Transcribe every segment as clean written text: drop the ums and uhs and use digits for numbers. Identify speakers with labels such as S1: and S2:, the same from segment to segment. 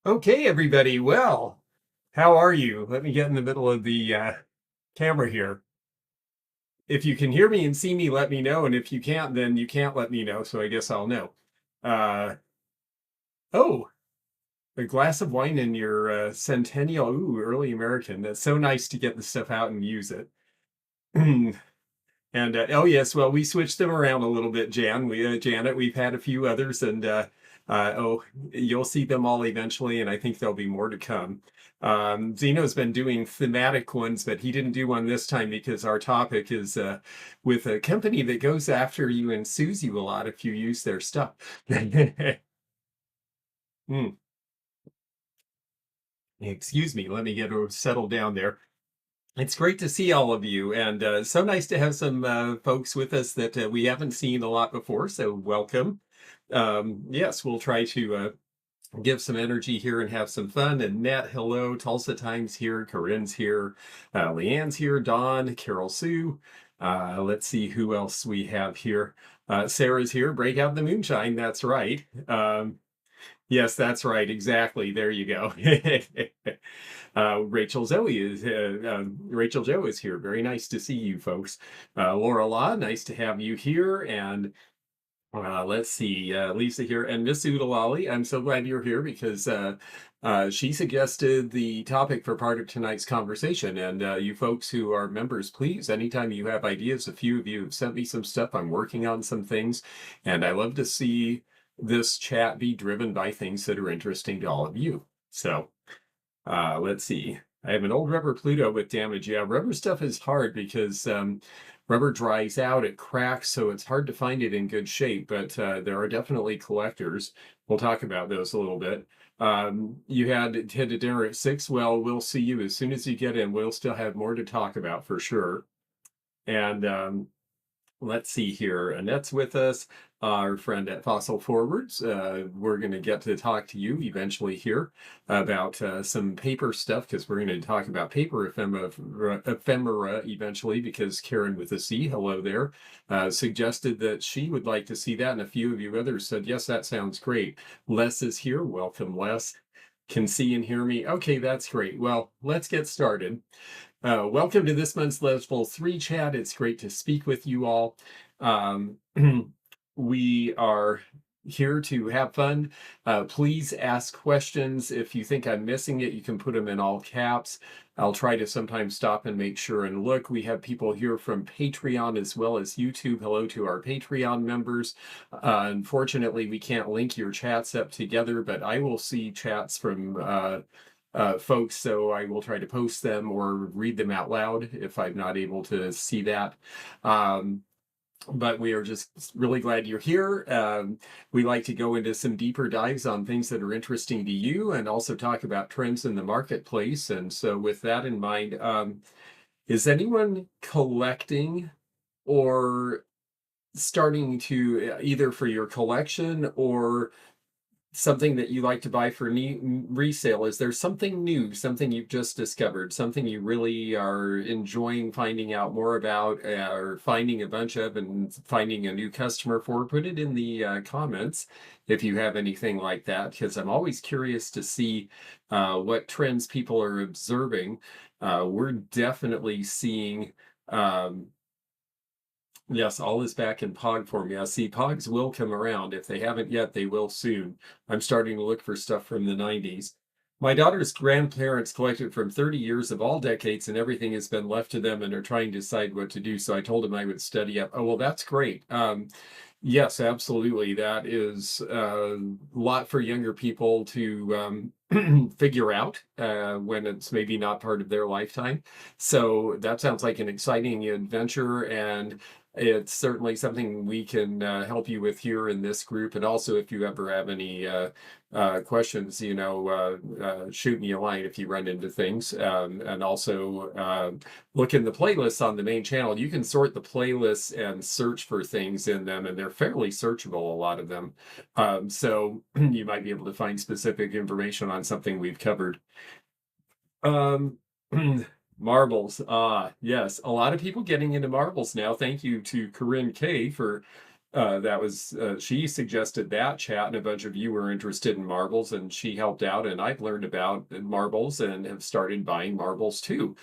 S1: Okay, everybody. Well, how are you? Let me get in the middle of the camera here. If you can hear me and see me, let me know. And if you can't, then you can't let me know. So I guess I'll know. Uh, oh, a glass of wine in your centennial. Ooh, early American. That's so nice to get the stuff out and use it. And oh yes, well we switched them around a little bit, Janet. We've had a few others, and oh, you'll see them all eventually, and I think there'll be more to come. Zeno's been doing thematic ones, but he didn't do one this time because our topic is with a company that goes after you and sues you a lot if you use their stuff. Hmm. Excuse me, let me get settled down there. It's great to see all of you, and so nice to have some folks with us that we haven't seen a lot before. So welcome. Yes, we'll try to give some energy here and have some fun. And Nat, hello. Tulsa Times here. Corinne's here. Leanne's here. Dawn, Carol Sue. Let's see who else we have here. Sarah's here. Break out the moonshine. That's right. Yes, that's right. Exactly. There you go. Rachel Joe is here. Very nice to see you folks. Laura Law, nice to have you here. And let's see, Lisa here and Miss Udalali. I'm so glad you're here because she suggested the topic for part of tonight's conversation. And you folks who are members, please, anytime you have ideas, a few of you have sent me some stuff. I'm working on some things, and I love to see this chat be driven by things that are interesting to all of you. So let's see. I have an old rubber Pluto with damage. Yeah, rubber stuff is hard because rubber dries out, it cracks, so it's hard to find it in good shape. But there are definitely collectors. We'll talk about those a little bit. You had to head to dinner at 6. Well, we'll see you as soon as you get in. We'll still have more to talk about for sure. And let's see here. Annette's with us, our friend at Fossil Forwards. We're going to get to talk to you eventually here about some paper stuff because we're going to talk about paper ephemera eventually because Karen with a C, hello there, suggested that she would like to see that. And a few of you others said, yes, that sounds great. Les is here. Welcome, Les. Can see and hear me. Okay, that's great. Well, let's get started. Welcome to this month's Level 3 chat. It's great to speak with you all. We are here to have fun. Please ask questions. If you think I'm missing it, you can put them in all caps. I'll try to sometimes stop and make sure and look. We have people here from Patreon as well as YouTube. Hello to our Patreon members. Unfortunately, we can't link your chats up together, but I will see chats from folks, so I will try to post them or read them out loud if I'm not able to see that. But we are just really glad you're here. We like to go into some deeper dives on things that are interesting to you and also talk about trends in the marketplace. And so with that in mind, is anyone collecting or starting to either for your collection or something that you like to buy for resale? Is there something new, something you've just discovered, something you really are enjoying finding out more about, or finding a bunch of and finding a new customer for? Put it in the comments if you have anything like that, because I'm always curious to see what trends people are observing. We're definitely seeing yes, all is back in POG form. Yeah, see, POGs will come around. If they haven't yet, they will soon. I'm starting to look for stuff from the 90s. My daughter's grandparents collected from 30 years of all decades, and everything has been left to them, and are trying to decide what to do. So I told them I would study up. Oh, well, that's great. Yes, absolutely. That is a lot for younger people to figure out when it's maybe not part of their lifetime. So that sounds like an exciting adventure, and it's certainly something we can help you with here in this group. And also, if you ever have any questions, shoot me a line if you run into things. And also look in the playlists on the main channel. You can sort the playlists and search for things in them, and they're fairly searchable, a lot of them. So you might be able to find specific information on something we've covered. Marbles. Yes, a lot of people getting into marbles now. Thank you to Corinne K for That was she suggested that chat, and a bunch of you were interested in marbles, and she helped out, and I've learned about marbles and have started buying marbles too.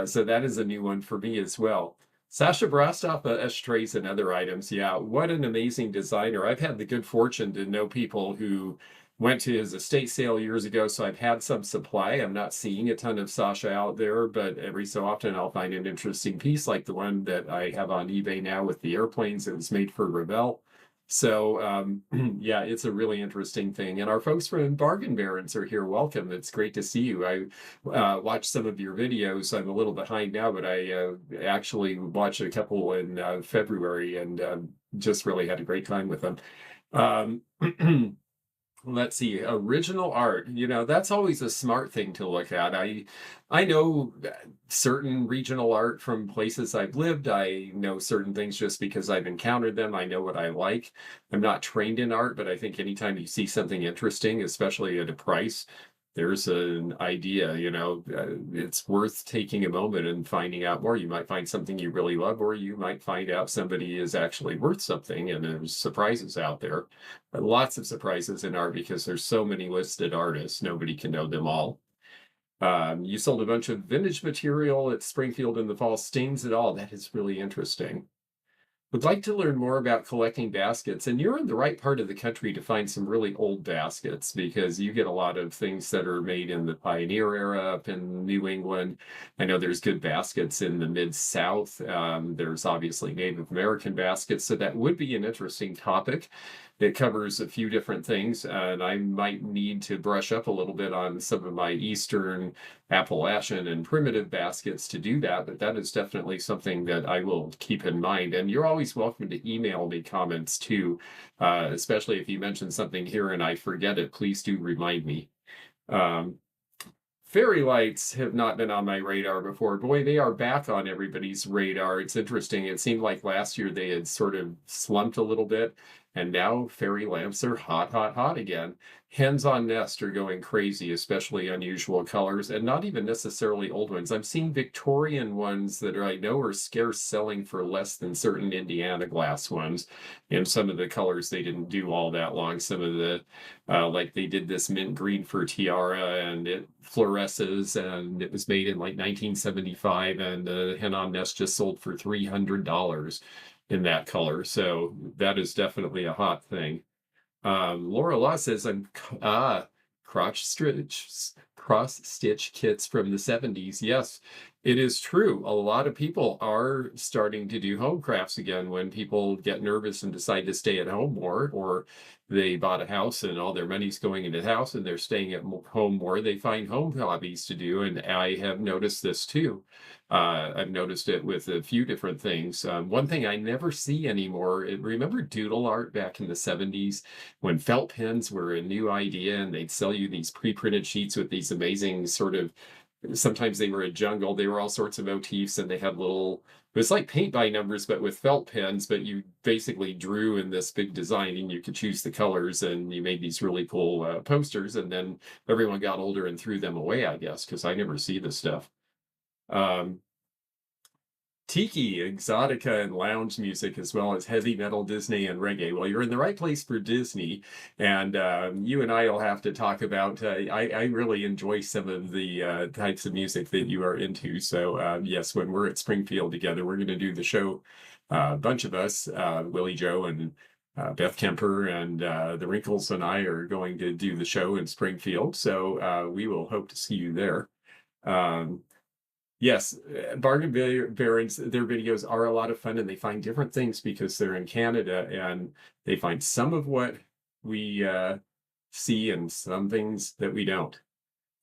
S1: So that is a new one for me as well. Sasha Brastoff, ashtrays and other items. Yeah, what an amazing designer. I've had the good fortune to know people who went to his estate sale years ago, so I've had some supply. I'm not seeing a ton of Sasha out there, but every so often I'll find an interesting piece like the one that I have on eBay now with the airplanes. It was made for Revell. So yeah, it's a really interesting thing. And our folks from Bargain Barons are here. Welcome. It's great to see you. I watched some of your videos. I'm a little behind now, but I actually watched a couple in February and just really had a great time with them. Um, Let's see, original art. That's always a smart thing to look at. I know certain regional art from places I've lived. I know certain things just because I've encountered them. I know what I like. I'm not trained in art, but I think anytime you see something interesting, especially at a price, there's an idea, it's worth taking a moment and finding out more. You might find something you really love, or you might find out somebody is actually worth something, and there's surprises out there. Lots of surprises in art because there's so many listed artists. Nobody can know them all. You sold a bunch of vintage material at Springfield in the fall. Stains it all. That is really interesting. Would like to learn more about collecting baskets, and you're in the right part of the country to find some really old baskets because you get a lot of things that are made in the pioneer era up in New England. I know there's good baskets in the Mid-South. There's obviously Native American baskets, so that would be an interesting topic. It covers a few different things, and I might need to brush up a little bit on some of my Eastern Appalachian and primitive baskets to do that, but that is definitely something that I will keep in mind. And you're always welcome to email me comments too, especially if you mention something here and I forget it, please do remind me. Um, Fairy lights have not been on my radar before. Boy, they are back on everybody's radar. It's interesting. It seemed like last year they had sort of slumped a little bit, and now fairy lamps are hot, hot, hot again. Hens on Nest are going crazy, especially unusual colors, and not even necessarily old ones. I'm seeing Victorian ones that I know are scarce selling for less than certain Indiana glass ones. And some of the colors they didn't do all that long. Some of the like they did this mint green for tiara, and it fluoresces, and it was made in like 1975, and the hen on nest just sold for $300 in that color. So that is definitely a hot thing. Laura Law says I'm cross stitch kits from the 70s. Yes, it is true. A lot of people are starting to do home crafts again when people get nervous and decide to stay at home more, or they bought a house and all their money's going into the house and they're staying at home more. They find home hobbies to do, and I have noticed this too. I've noticed it with a few different things. One thing I never see anymore, remember doodle art back in the 70s when felt pens were a new idea and they'd sell you these pre-printed sheets with these amazing sort of, sometimes they were a jungle, they were all sorts of motifs, and they had little, it was like paint by numbers but with felt pens, but you basically drew in this big design and you could choose the colors, and you made these really cool posters, and then everyone got older and threw them away, I guess, because I never see this stuff. um, Tiki, exotica, and lounge music, as well as heavy metal, Disney, and reggae. Well, you're in the right place for Disney, and you and I will have to talk about. I really enjoy some of the types of music that you are into. So yes, when we're at Springfield together, we're going to do the show. A bunch of us, Willie Joe and Beth Kemper and the Wrinkles and I are going to do the show in Springfield. So we will hope to see you there. Um, Yes, Bargain Barons, their videos are a lot of fun, and they find different things because they're in Canada, and they find some of what we see and some things that we don't.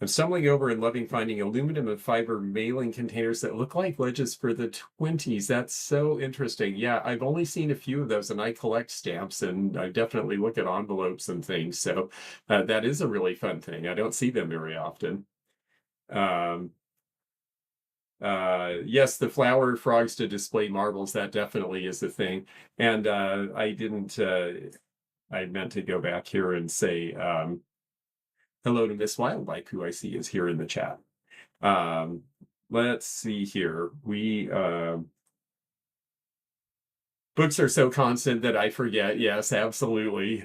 S1: I'm stumbling over and loving finding aluminum and fiber mailing containers that look like ledges for the 20s. That's so interesting. Yeah, I've only seen a few of those, and I collect stamps, and I definitely look at envelopes and things. So that is a really fun thing. I don't see them very often. Um, yes, the flower frogs to display marbles, that definitely is a thing. And I didn't I meant to go back here and say hello to Miss Wildlife, who I see is here in the chat. um let's see here. We Books are so constant that I forget. Yes, absolutely.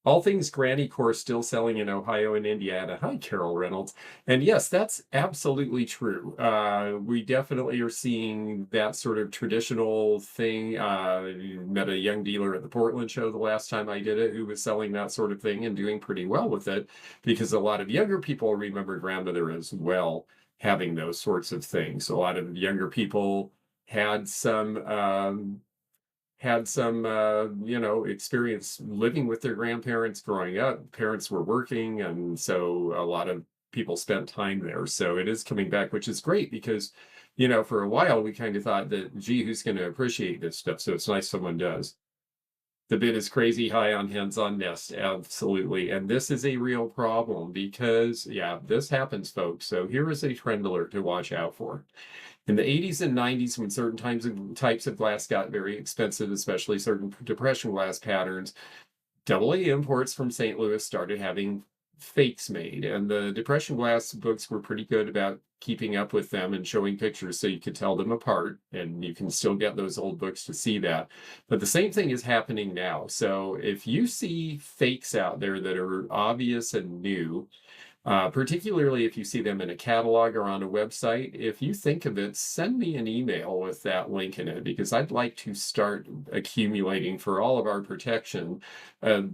S1: All Things Granny Core still selling in Ohio and Indiana. Hi, Carol Reynolds. And yes, that's absolutely true. We definitely are seeing that sort of traditional thing. Met a young dealer at the Portland show the last time I did it who was selling that sort of thing and doing pretty well with it because a lot of younger people remember grandmother as well having those sorts of things. A lot of younger people had some experience living with their grandparents growing up. Parents were working, and so a lot of people spent time there. So it is coming back, which is great because, for a while we kind of thought that, gee, who's going to appreciate this stuff? So it's nice someone does. The bid is crazy high on hands-on nest, absolutely. And this is a real problem because, yeah, this happens, folks. So here is a trend alert to watch out for. In the 80s and 90s, when certain types of glass got very expensive, especially certain depression glass patterns, AA imports from St. Louis started having fakes made. And the depression glass books were pretty good about keeping up with them and showing pictures so you could tell them apart. And you can still get those old books to see that. But the same thing is happening now. So if you see fakes out there that are obvious and new, particularly if you see them in a catalog or on a website, if you think of it, send me an email with that link in it because I'd like to start accumulating for all of our protection a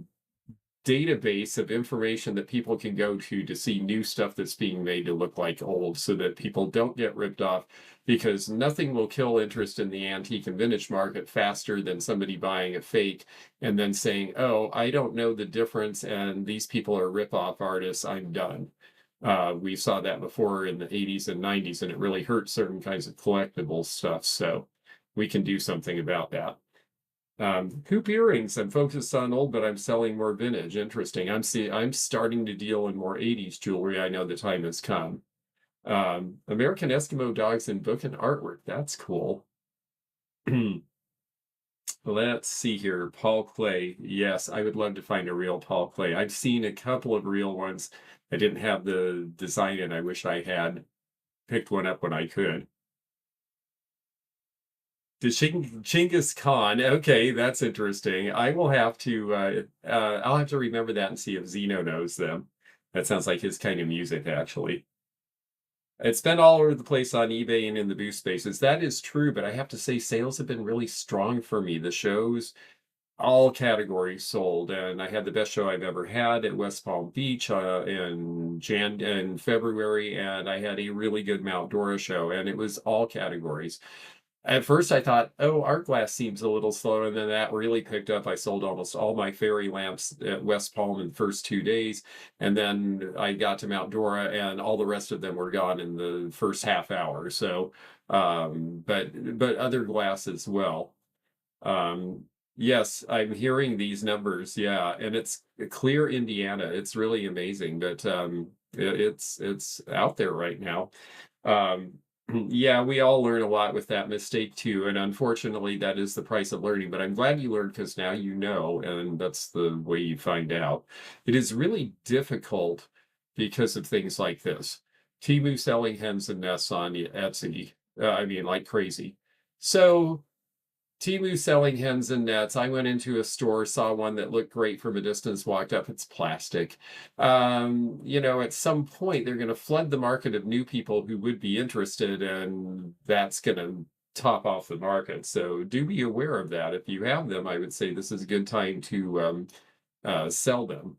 S1: database of information that people can go to see new stuff that's being made to look like old so that people don't get ripped off because nothing will kill interest in the antique and vintage market faster than somebody buying a fake and then saying, oh, I don't know the difference and these people are rip-off artists, I'm done. We saw that before in the 80s and 90s and it really hurt certain kinds of collectible stuff, so we can do something about that. Hoop earrings. I'm focused on old, but I'm selling more vintage. Interesting. I'm starting to deal in more 80s jewelry. I know the time has come. American Eskimo dogs in book and artwork. That's cool. Let's see here. Paul Clay. Yes, I would love to find a real Paul Clay. I've seen a couple of real ones. I didn't have the design and I wish I had picked one up when I could. The Chinggis Khan. Okay, that's interesting. I will have to I'll have to remember that and see if Zeno knows them. That sounds like his kind of music, actually. It's been all over the place on eBay and in the booth spaces. That is true, but I have to say sales have been really strong for me. The shows, all categories sold, and I had the best show I've ever had at West Palm Beach in February, and I had a really good Mount Dora show, and it was all categories. At first, I thought, oh, art glass seems a little slow, and then that really picked up. I sold almost all my fairy lamps at West Palm in the first 2 days, and then I got to Mount Dora, and all the rest of them were gone in the first half hour. So, but other glass as well. Yes, I'm hearing these numbers. Yeah, and it's clear Indiana. It's really amazing, but it's out there right now. Um, yeah, we all learn a lot with that mistake too, and unfortunately, that is the price of learning. But I'm glad you learned because now you know, and that's the way you find out. It is really difficult because of things like this. Temu selling hens and nests on Etsy. I mean, like crazy. So Temu selling hens and nets. I went into a store, saw one that looked great from a distance, walked up, it's plastic. At some point they're going to flood the market of new people who would be interested, and that's going to top off the market. So do be aware of that. If you have them, I would say this is a good time to sell them.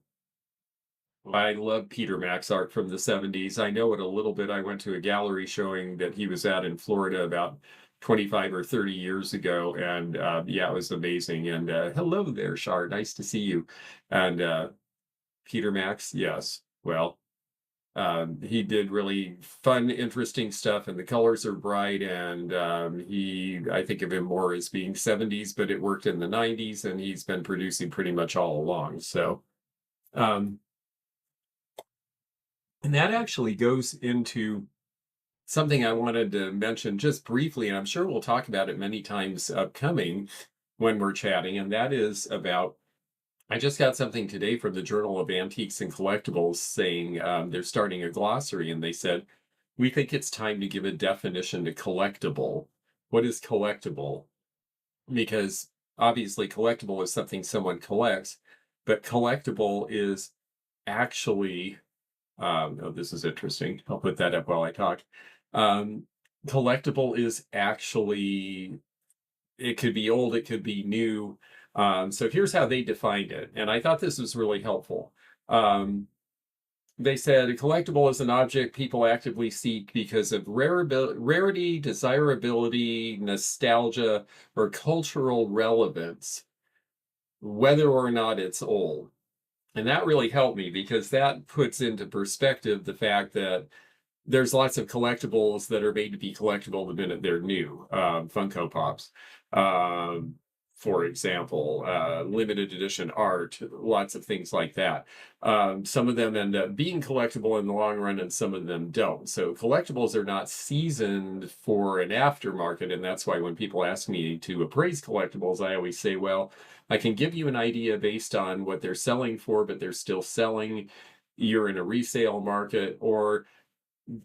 S1: I love Peter Max art from the 70s. I know it a little bit. I went to a gallery showing that he was at in Florida about 25 or 30 years ago. And yeah, it was amazing. And hello there, Shar. Nice to see you. And Peter Max, yes. Well, he did really fun, interesting stuff, and the colors are bright. And I think of him more as being 70s, but it worked in the 90s, and he's been producing pretty much all along. So, and that actually goes into something I wanted to mention just briefly, and I'm sure we'll talk about it many times upcoming when we're chatting, and that is about, I just got something today from the Journal of Antiques and Collectibles saying they're starting a glossary, and they said, we think it's time to give a definition to collectible. What is collectible? because obviously collectible is something someone collects, but collectible is actually, oh, this is interesting. I'll put that up while I talk. Um, Collectible is actually, it could be old, it could be new. So here's how they defined it. And I thought this was really helpful. Um, they said a collectible is an object people actively seek because of rarity, desirability, nostalgia, or cultural relevance, whether or not it's old. And that really helped me because that puts into perspective the fact that there's lots of collectibles that are made to be collectible the minute they're new. Funko Pops, um, for example, limited edition art, lots of things like that. Some of them end up being collectible in the long run, and some of them don't. So collectibles are not seasoned for an aftermarket, and that's why when people ask me to appraise collectibles, I always say, well, I can give you an idea based on what they're selling for, but they're still selling. You're in a resale market, or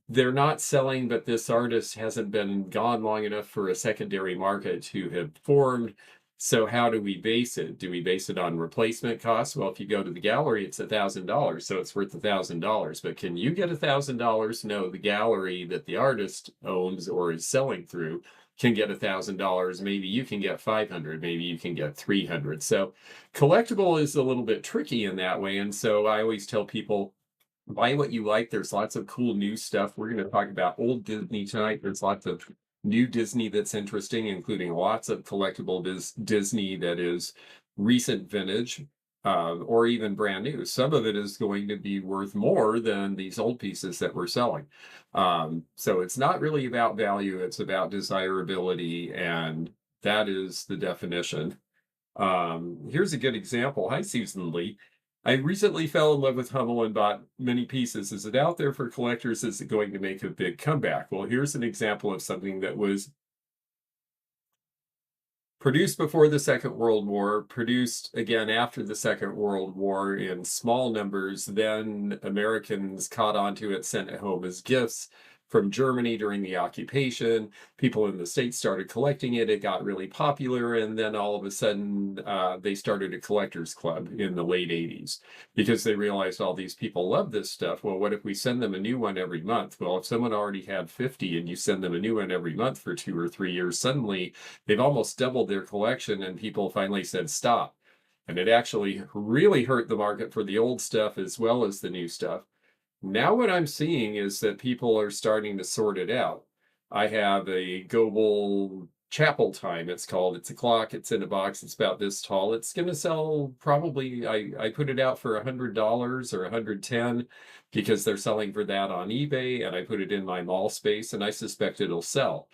S1: they're not selling, but this artist hasn't been gone long enough for a secondary market to have formed. So how do we base it? Do we base it on replacement costs? Well, if you go to the gallery, it's $1,000, so it's worth $1,000. But can you get $1,000? No, the gallery that the artist owns or is selling through can get $1,000. Maybe you can get 500. Maybe you can get 300. So collectible is a little bit tricky in that way. And so I always tell people, buy what you like. There's lots of cool new stuff. We're going to talk about old Disney tonight. There's lots of new Disney that's interesting, including lots of collectible Disney that is recent vintage, or even brand new. Some of it is going to be worth more than these old pieces that we're selling. So it's not really about value, it's about desirability, and that is the definition. Here's a good example. Hi, Susan Lee. I recently fell in love with Hummel and bought many pieces. Is it out there for collectors? Is it going to make a big comeback? Well, here's an example of something that was produced before the Second World War, produced again after the Second World War in small numbers. Then Americans caught on to it, sent it home as gifts from Germany during the occupation. People in the States started collecting it. It got really popular. And then all of a sudden, they started a collectors club in the late 80s because they realized all these people love this stuff. Well, what if we send them a new one every month? Well, if someone already had 50 and you send them a new one every month for 2 or 3 years, suddenly they've almost doubled their collection, and people finally said stop. And it actually really hurt the market for the old stuff as well as the new stuff. Now what I'm seeing is that people are starting to sort it out. I have a Goebel Chapel Time, it's called. It's a clock, it's in a box, it's about this tall. It's going to sell probably, I put it out for $100 or $110 because they're selling for that on eBay, and I put it in my mall space, and I suspect it'll sell.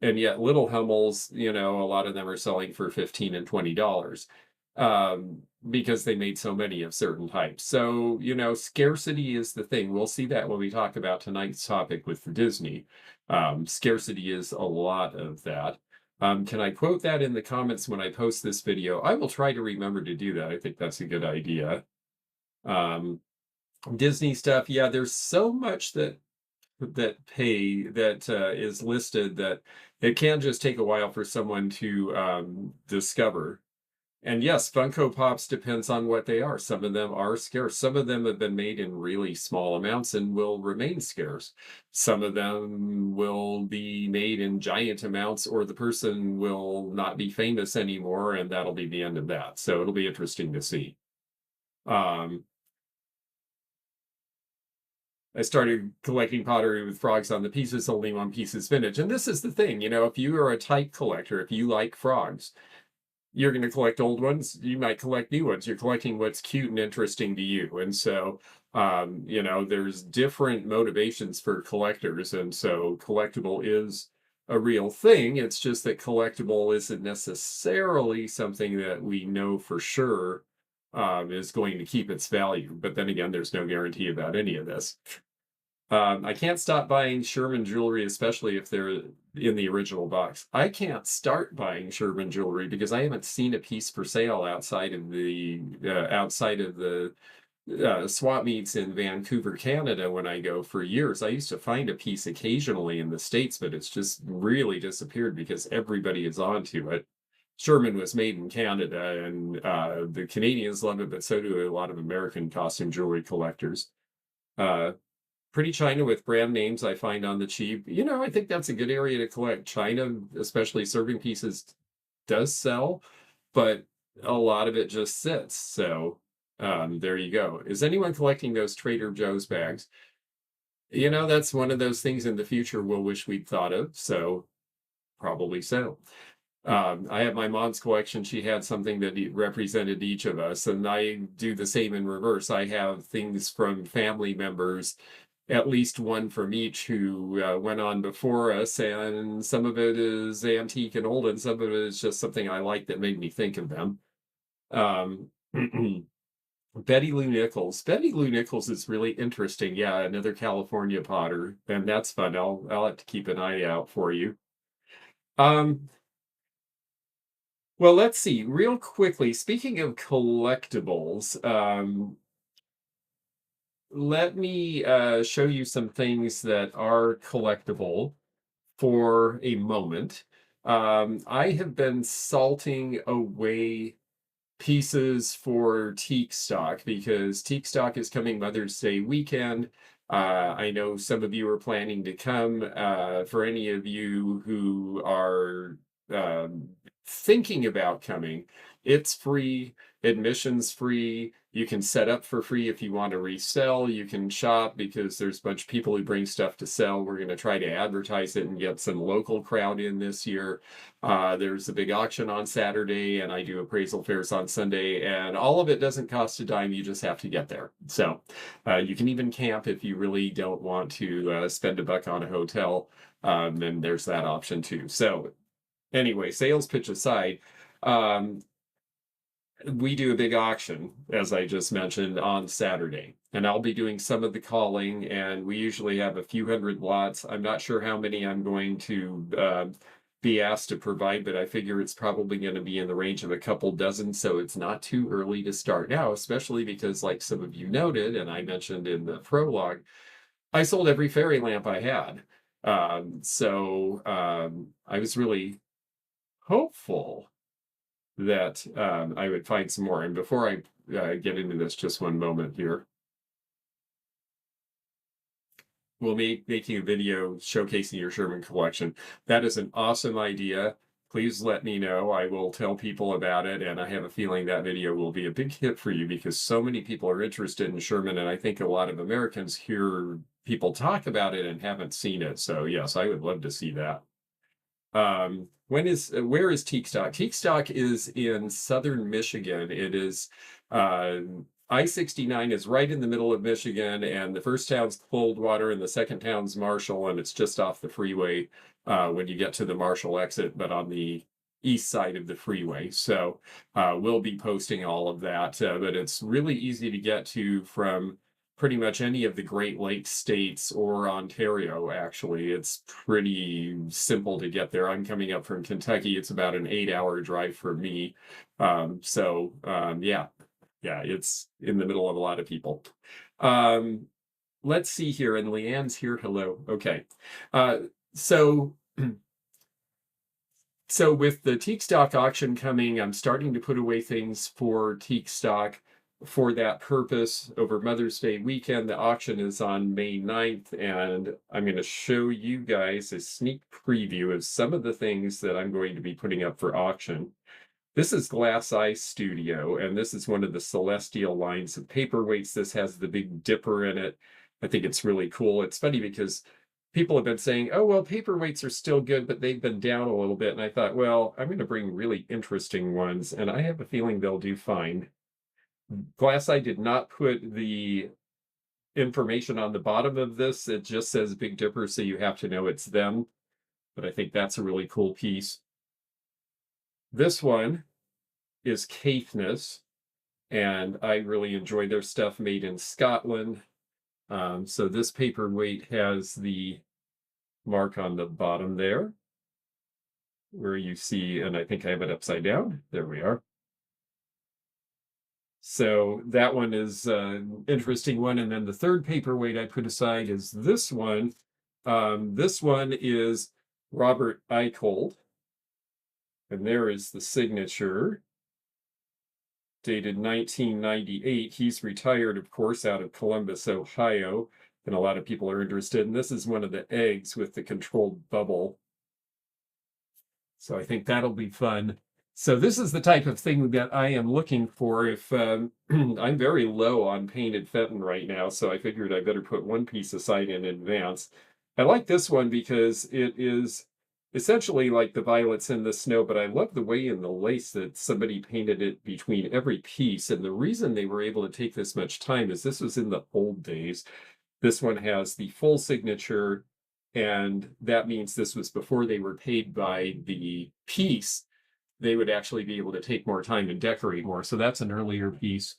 S1: And yet little Hummels, a lot of them are selling for $15 and $20, because they made so many of certain types. So, scarcity is the thing. We'll see that when we talk about tonight's topic with Disney. Scarcity is a lot of that. Can I quote that in the comments when I post this video? I will try to remember to do that. I think that's a good idea. Disney stuff, yeah, there's so much that is listed that it can just take a while for someone to discover. And yes, Funko Pops depends on what they are. Some of them are scarce. Some of them have been made in really small amounts and will remain scarce. Some of them will be made in giant amounts, or the person will not be famous anymore, and that'll be the end of that. So it'll be interesting to see. I started collecting pottery with frogs on the pieces, only one piece is vintage. And this is the thing, if you are a type collector, if you like frogs, you're going to collect old ones. You might collect new ones. You're collecting what's cute and interesting to you. And so, there's different motivations for collectors. And so collectible is a real thing. It's just that collectible isn't necessarily something that we know for sure is going to keep its value. But then again, there's no guarantee about any of this. I can't stop buying Sherman jewelry, especially if they're in the original box. I can't start buying Sherman jewelry because I haven't seen a piece for sale outside of the swap meets in Vancouver, Canada when I go for years. I used to find a piece occasionally in the States, but it's just really disappeared because everybody is onto it. Sherman was made in Canada, and the Canadians love it, but so do a lot of American costume jewelry collectors. Uh, Pretty China with brand names I find on the cheap. I think that's a good area to collect. China, especially serving pieces, does sell, but a lot of it just sits. So there you go. Is anyone collecting those Trader Joe's bags? That's one of those things in the future we'll wish we'd thought of. So probably so. I have my mom's collection. She had something that represented each of us, and I do the same in reverse. I have things from family members, at least one from each who went on before us, and some of it is antique and old, and some of it is just something I like that made me think of them. Um, Betty Lou Nichols. Betty Lou Nichols is really interesting. Yeah, another California potter, and that's fun. I'll have to keep an eye out for you. Um, well, let's see, real quickly. Speaking of collectibles, let me show you some things that are collectible for a moment. I have been salting away pieces for Tique Stock because Tique Stock is coming Mother's Day weekend. I know some of you are planning to come. For any of you who are um, thinking about coming, it's free, admission's free. You can set up for free if you want to resell. You can shop because there's a bunch of people who bring stuff to sell. We're going to try to advertise it and get some local crowd in this year. There's a big auction on Saturday, and I do appraisal fairs on Sunday, and all of it doesn't cost a dime. You just have to get there. So you can even camp if you really don't want to spend $1 on a hotel. Then there's that option too. So anyway, sales pitch aside, we do a big auction, as I just mentioned, on Saturday. And I'll be doing some of the calling, and we usually have a few hundred lots. I'm not sure how many I'm going to be asked to provide, but I figure it's probably going to be in the range of a couple dozen, so it's not too early to start now, especially because, like some of you noted, and I mentioned in the prologue, I sold every fairy lamp I had. I was really hopeful that I would find some more. And before I get into this, just one moment here. We'll be making a video showcasing your Sherman collection. That is an awesome idea. Please let me know. I will tell people about it, and I have a feeling that video will be a big hit for you because so many people are interested in Sherman, and I think a lot of Americans hear people talk about it and haven't seen it. So yes, I would love to see that. Where is Tique Stock? Tique Stock is in southern Michigan. It is I-69 is right in the middle of Michigan, and the first town's Coldwater, and the second town's Marshall, and it's just off the freeway when you get to the Marshall exit, but on the east side of the freeway. So we'll be posting all of that, but it's really easy to get to from pretty much any of the Great Lakes states or Ontario, actually. It's pretty simple to get there. I'm coming up from Kentucky. It's about an 8-hour drive for me. Yeah, it's in the middle of a lot of people. Let's see here, and Leanne's here. Hello. Okay. So with the Tique Stock auction coming, I'm starting to put away things for Tique Stock for that purpose over Mother's Day weekend. The auction is on May 9th, and I'm going to show you guys a sneak preview of some of the things that I'm going to be putting up for auction. This is Glass Eye Studio, and this is one of the Celestial lines of paperweights. This has the Big Dipper in it. I think it's really cool. It's funny because people have been saying, oh, well, paperweights are still good, but they've been down a little bit. And I thought, well, I'm going to bring really interesting ones, and I have a feeling they'll do fine. Glass Eye did not put the information on the bottom of this. It just says Big Dipper, so you have to know it's them. But I think that's a really cool piece. This one is Caithness, and I really enjoy their stuff made in Scotland. So this paperweight has the mark on the bottom there, where you see, and I think I have it upside down. There we are. So that one is an interesting one. And then the third paperweight I put aside is this one. This one is Robert Eichhold. And there is the signature, dated 1998. He's retired, of course, out of Columbus, Ohio. And a lot of people are interested. And this is one of the eggs with the controlled bubble. So I think that'll be fun. So this is the type of thing that I am looking for if I'm very low on painted Fenton right now, so I figured I better put one piece aside in advance. I like this one because it is essentially like the violets in the snow, but I love the way in the lace that somebody painted it between every piece. And the reason they were able to take this much time is this was in the old days. This one has the full signature, and that means this was before they were paid by the piece. They would actually be able to take more time and decorate more. So that's an earlier piece.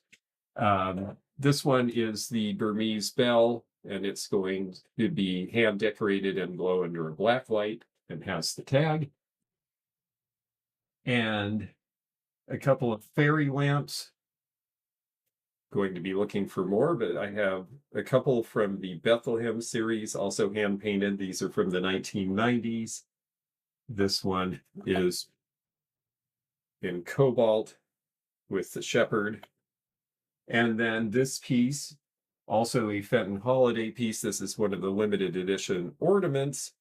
S1: This one is the Burmese bell, and it's going to be hand decorated and glow under a black light and has the tag. And a couple of fairy lamps. Going to be looking for more, but I have a couple from the Bethlehem series, also hand painted. These are from the 1990s. This one is in cobalt with the shepherd. And then this piece, also a Fenton holiday piece. This is one of the limited edition ornaments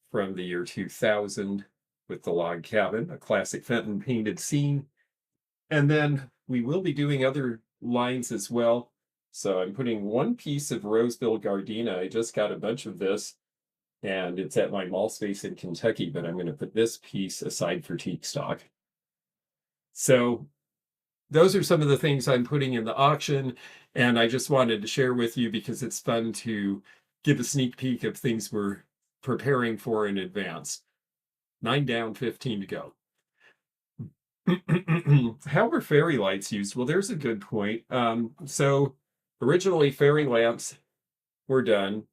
S1: from the year 2000 with the log cabin, a classic Fenton painted scene. And then we will be doing other lines as well. So I'm putting one piece of Rosebill Gardenia. I just got a bunch of this, and it's at my mall space in Kentucky, but I'm going to put this piece aside for Tique Stock. So those are some of the things I'm putting in the auction, and I just wanted to share with you because it's fun to give a sneak peek of things we're preparing for in advance. 9 down, 15 to go. How were fairy lights used? Well, there's a good point. So originally fairy lamps were done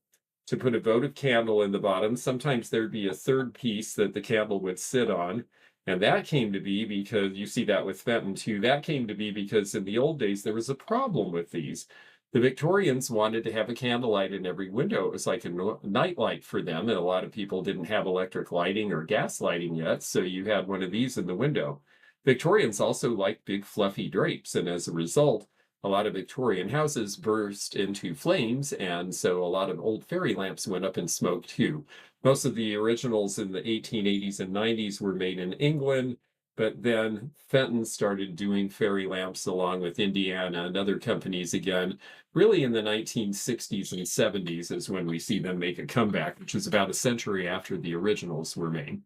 S1: to put a votive candle in the bottom. Sometimes there'd be a third piece that the candle would sit on. And that came to be because you see that with Fenton too. That came to be because in the old days, there was a problem with these. The Victorians wanted to have a candlelight in every window. It was like a night light for them. And a lot of people didn't have electric lighting or gas lighting yet. So you had one of these in the window. Victorians also liked big fluffy drapes, and as a result, a lot of Victorian houses burst into flames, and so a lot of old fairy lamps went up in smoke too. Most of the originals in the 1880s and 90s were made in England, but then Fenton started doing fairy lamps along with Disneyana and other companies again. Really in the 1960s and 70s is when we see them make a comeback, which is about a century after the originals were made.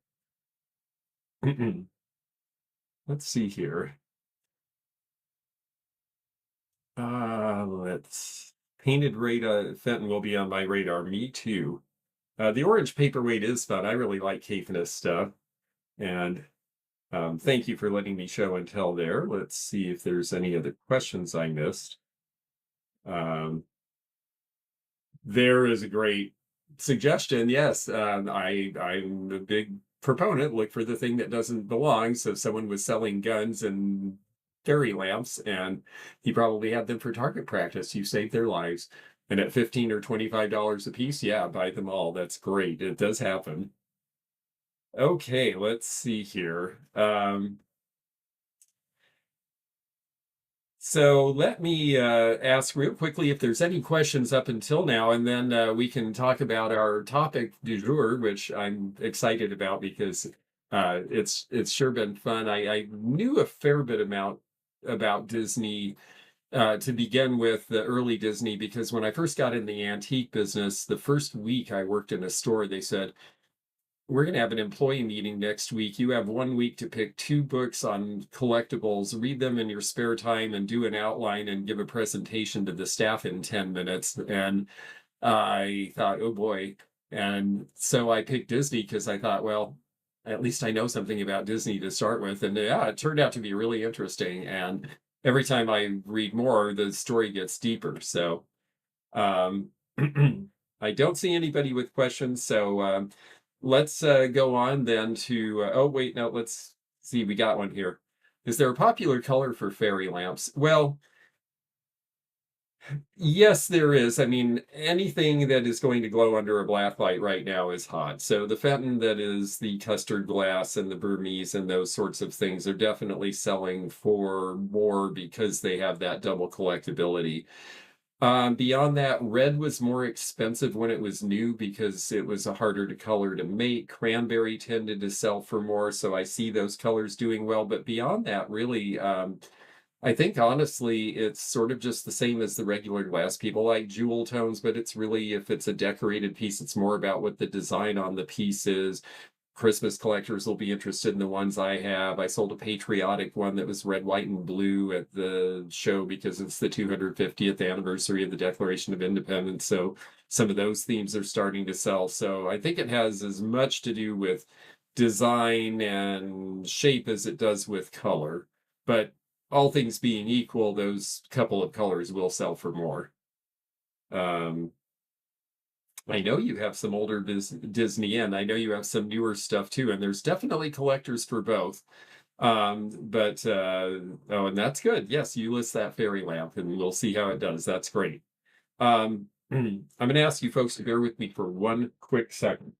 S1: Let's see here. Let's painted radar. Fenton will be on my radar. Me too. The orange paperweight is fun. I really like Caithness stuff. And thank you for letting me show and tell there. Let's see if there's any other questions I missed. There is a great suggestion. Yes, I'm a big proponent. Look for the thing that doesn't belong. So someone was selling guns and fairy lamps, and he probably had them for target practice. You saved their lives. And at $15 or $25 a piece, yeah, buy them all. That's great. It does happen. Okay, let's see here. So let me ask real quickly if there's any questions up until now, and then we can talk about our topic du jour, which I'm excited about because it's sure been fun. I knew a fair bit about Disney to begin with, the early Disney, because when I first got in the antique business, the first week I worked in a store, they said, we're going to have an employee meeting next week. You have 1 week to pick 2 books on collectibles, read them in your spare time, and do an outline and give a presentation to the staff in 10 minutes. And I thought, oh boy. And so I picked Disney because I thought, well, at least I know something about Disney to start with. And yeah, it turned out to be really interesting. And every time I read more, the story gets deeper. So I don't see anybody with questions. So let's go on then to, oh, wait, no, let's see. We got one here. Is there a popular color for fairy lamps? Well, Yes, there is. I mean, anything that is going to glow under a black light right now is hot. So the Fenton that is the custard glass and the Burmese and those sorts of things are definitely selling for more because they have that double collectability. Beyond that, red was more expensive when it was new because it was a harder to color to make. Cranberry tended to sell for more, so I see those colors doing well. But beyond that, really, I think honestly, it's sort of just the same as the regular glass. People like jewel tones, but it's really, if it's a decorated piece, it's more about what the design on the piece is. Christmas collectors will be interested in the ones I have. I sold a patriotic one that was red, white, and blue at the show because it's the 250th anniversary of the Declaration of Independence. So some of those themes are starting to sell. So I think it has as much to do with design and shape as it does with color. But all things being equal, those couple of colors will sell for more. Um, I know you have some older Disney, and I know you have some newer stuff too, and there's definitely collectors for both. But oh, and that's good. Yes, you list that fairy lamp, and we'll see how it does. That's great. I'm going to ask you folks to bear with me for one quick second.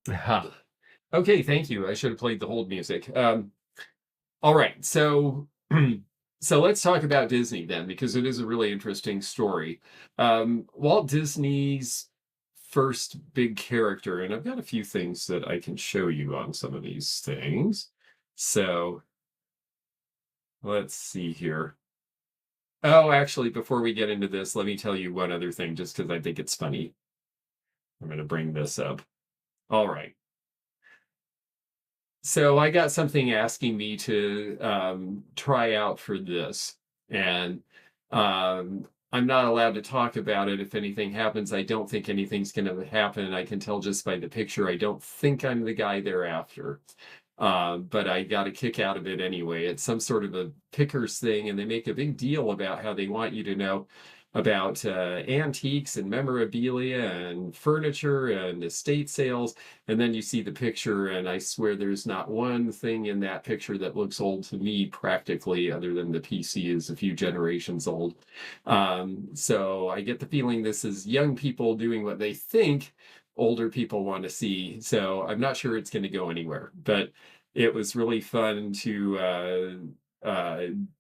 S1: Aha. Okay, thank you. I should have played the hold music. All right, so so let's talk about Disney then, because it is a really interesting story. Walt Disney's first big character, and I've got a few things that I can show you on some of these things. So let's see here. Oh, actually, before we get into this, let me tell you one other thing, just because I think it's funny. I'm going to bring this up. All right. So I got something asking me to try out for this, and I'm not allowed to talk about it. If anything happens, I don't think anything's going to happen. I can tell just by the picture. I don't think I'm the guy they're after. But I got a kick out of it anyway. It's some sort of a pickers thing, and they make a big deal about how they want you to know about antiques and memorabilia and furniture and estate sales. And then you see the picture, and I swear there's not one thing in that picture that looks old to me practically, other than the PC is a few generations old. So I get the feeling this is young people doing what they think older people want to see. So I'm not sure it's going to go anywhere, but it was really fun to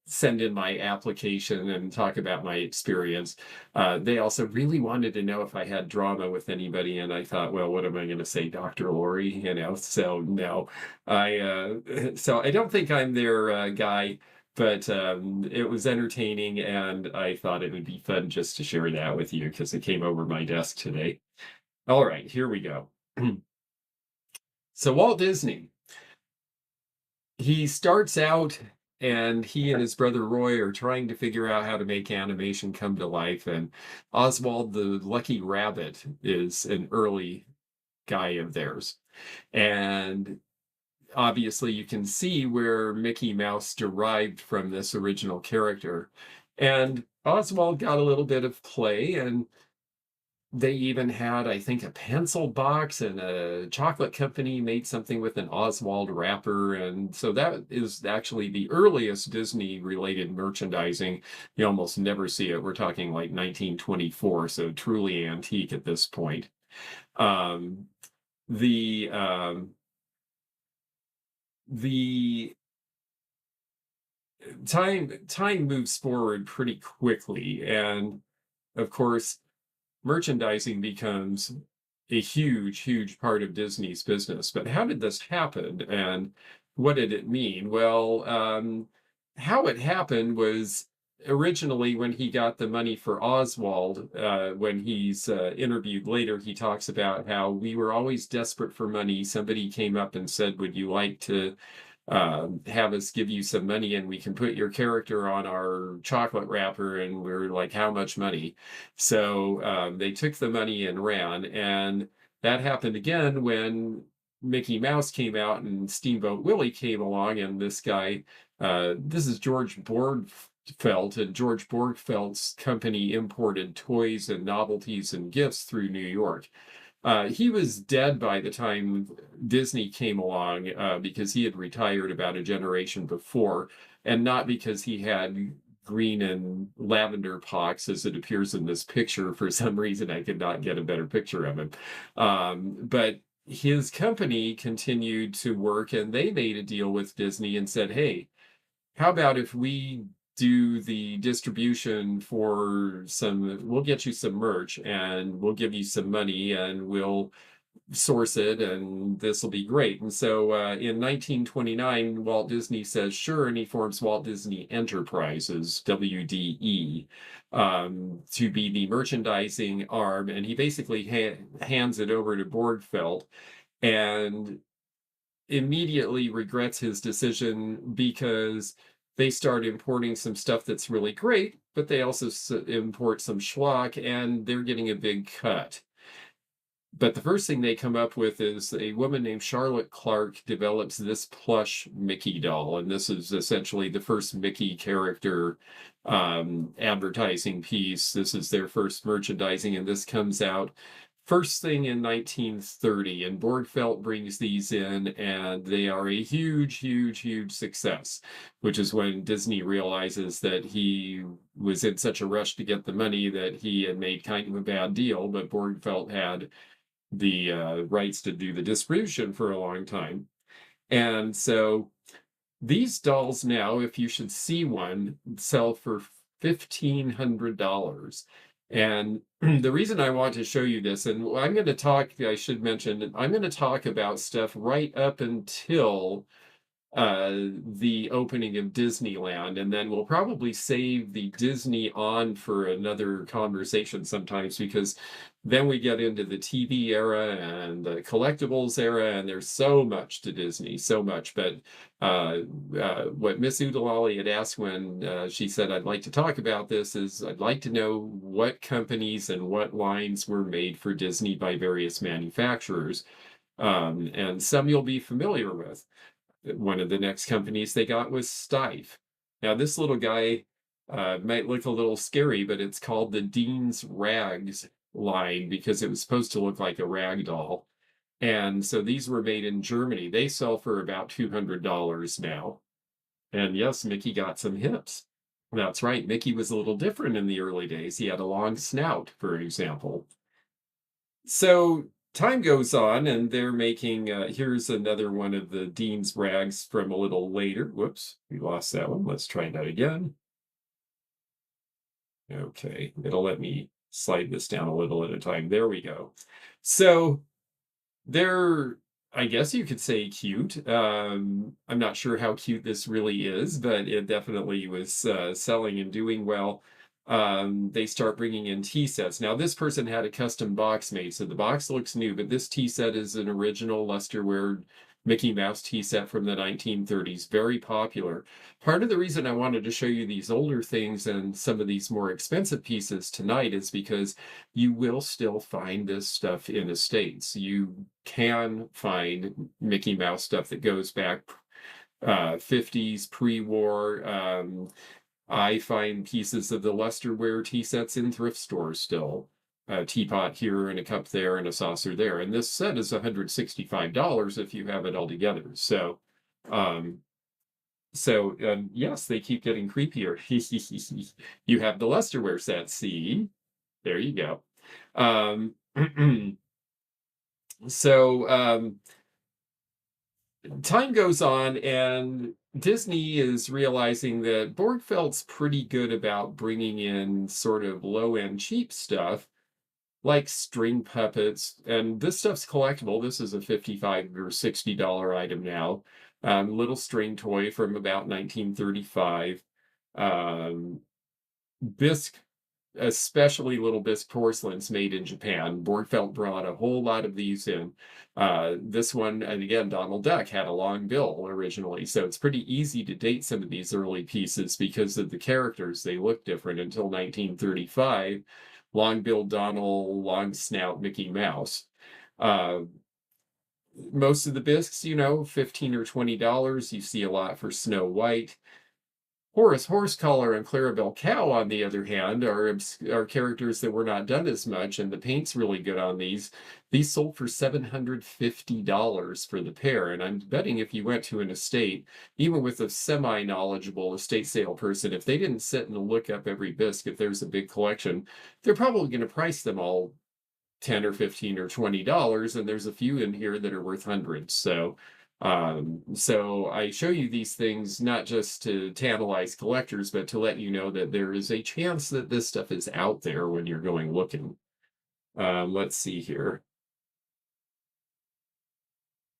S1: send in my application and talk about my experience. They also really wanted to know if I had drama with anybody, and I thought, well, what am I going to say, Dr. Lori? You know, so no, so I don't think I'm their guy. But it was entertaining, and I thought it would be fun just to share that with you because it came over my desk today. All right, here we go. So Walt Disney, he starts out and he and his brother Roy are trying to figure out how to make animation come to life. And Oswald the Lucky Rabbit is an early guy of theirs. And obviously, you can see where Mickey Mouse derived from this original character. And Oswald got a little bit of play, and they even had, I think, a pencil box, and a chocolate company made something with an Oswald wrapper. And so that is actually the earliest Disney related merchandising. You almost never see it. We're talking like 1924, so truly antique at this point. Um, the the time moves forward pretty quickly, and of course merchandising becomes a huge part of Disney's business. But how did this happen, and what did it mean? Well, how it happened was originally when he got the money for Oswald, when he's interviewed later, he talks about how we were always desperate for money. Somebody came up and said, would you like to have us give you some money and we can put your character on our chocolate wrapper. And we're like, how much money? So they took the money and ran. And that happened again when Mickey Mouse came out and Steamboat Willie came along. And this guy, this is George Borgfeldt, and George Borgfeldt's company imported toys and novelties and gifts through New York. He was dead by the time Disney came along because he had retired about a generation before, and not because he had green and lavender pox, as it appears in this picture. For some reason, I could not get a better picture of him. But his company continued to work, and they made a deal with Disney and said, hey, how about if we do the distribution for we'll get you some merch and we'll give you some money and we'll source it and this will be great. And so in 1929, Walt Disney says sure, and he forms Walt Disney Enterprises, WDE, to be the merchandising arm. And he basically hands it over to Borgfeldt and immediately regrets his decision because they start importing some stuff that's really great, but they also import some schlock and they're getting a big cut. But the first thing they come up with is a woman named Charlotte Clark develops this plush Mickey doll. And this is essentially the first Mickey character advertising piece. This is their first merchandising, and this comes out first thing in 1930, and Borgfeldt brings these in, and they are a huge, huge, huge success, which is when Disney realizes that he was in such a rush to get the money that he had made kind of a bad deal, but Borgfeldt had the rights to do the distribution for a long time. And so these dolls now, if you should see one, sell for $1,500. And the reason I want to show you this, and I'm going to talk, I should mention, I'm going to talk about stuff right up until the opening of Disneyland, and then we'll probably save the Disney on for another conversation sometimes, because then we get into the TV era and the collectibles era, and there's so much to Disney, so much. But what Miss Udalali had asked when she said, I'd like to talk about this, is I'd like to know what companies and what lines were made for Disney by various manufacturers. And some you'll be familiar with. One of the next companies they got was Steiff. Now, this little guy might look a little scary, but it's called the Dean's Rags line because it was supposed to look like a rag doll. And so these were made in Germany. They sell for about $200 now. And yes, Mickey got some hips. That's right. Mickey was a little different in the early days. He had a long snout, for example. So time goes on, and they're making, here's another one of the Dean's Rags from a little later. Whoops, we lost that one. Let's try that again. Okay, it'll let me slide this down a little at a time. There we go. So they're, I guess you could say, cute. I'm not sure how cute this really is, but it definitely was selling and doing well. They start bringing in tea sets. Now, this person had a custom box made, so the box looks new, but this tea set is an original lusterware Mickey Mouse tea set from the 1930s, very popular. Part of the reason I wanted to show you these older things and some of these more expensive pieces tonight is because you will still find this stuff in estates. You can find Mickey Mouse stuff that goes back 50s, pre-war. I find pieces of the lusterware tea sets in thrift stores still. A teapot here and a cup there and a saucer there. And this set is $165 if you have it all together. So, yes, they keep getting creepier. You have the lusterware set. See, there you go. So, time goes on, and Disney is realizing that Borgfeldt's pretty good about bringing in sort of low-end cheap stuff, like string puppets, and this stuff's collectible. This is a $55 or $60 item now. Little string toy from about 1935. Bisque especially little bisque porcelains made in Japan. Borgfeldt brought a whole lot of these in. This one, and again, Donald Duck had a long bill originally, so it's pretty easy to date some of these early pieces because of the characters. They look different until 1935. Long-billed Donald, long snout Mickey Mouse. Uh, Most of the bisques, 15 or $20. You see a lot for Snow White. Horace Horsecollar and Clarabelle Cow, on the other hand, are characters that were not done as much, and the paint's really good on these. These sold for $750 for the pair, and I'm betting if you went to an estate, even with a semi-knowledgeable estate sale person, if they didn't sit and look up every bisque, if there's a big collection, they're probably going to price them all 10 or 15 or $20, and there's a few in here that are worth hundreds. So I show you these things not just to tantalize collectors, but to let you know that there is a chance that this stuff is out there when you're going looking. Let's see here.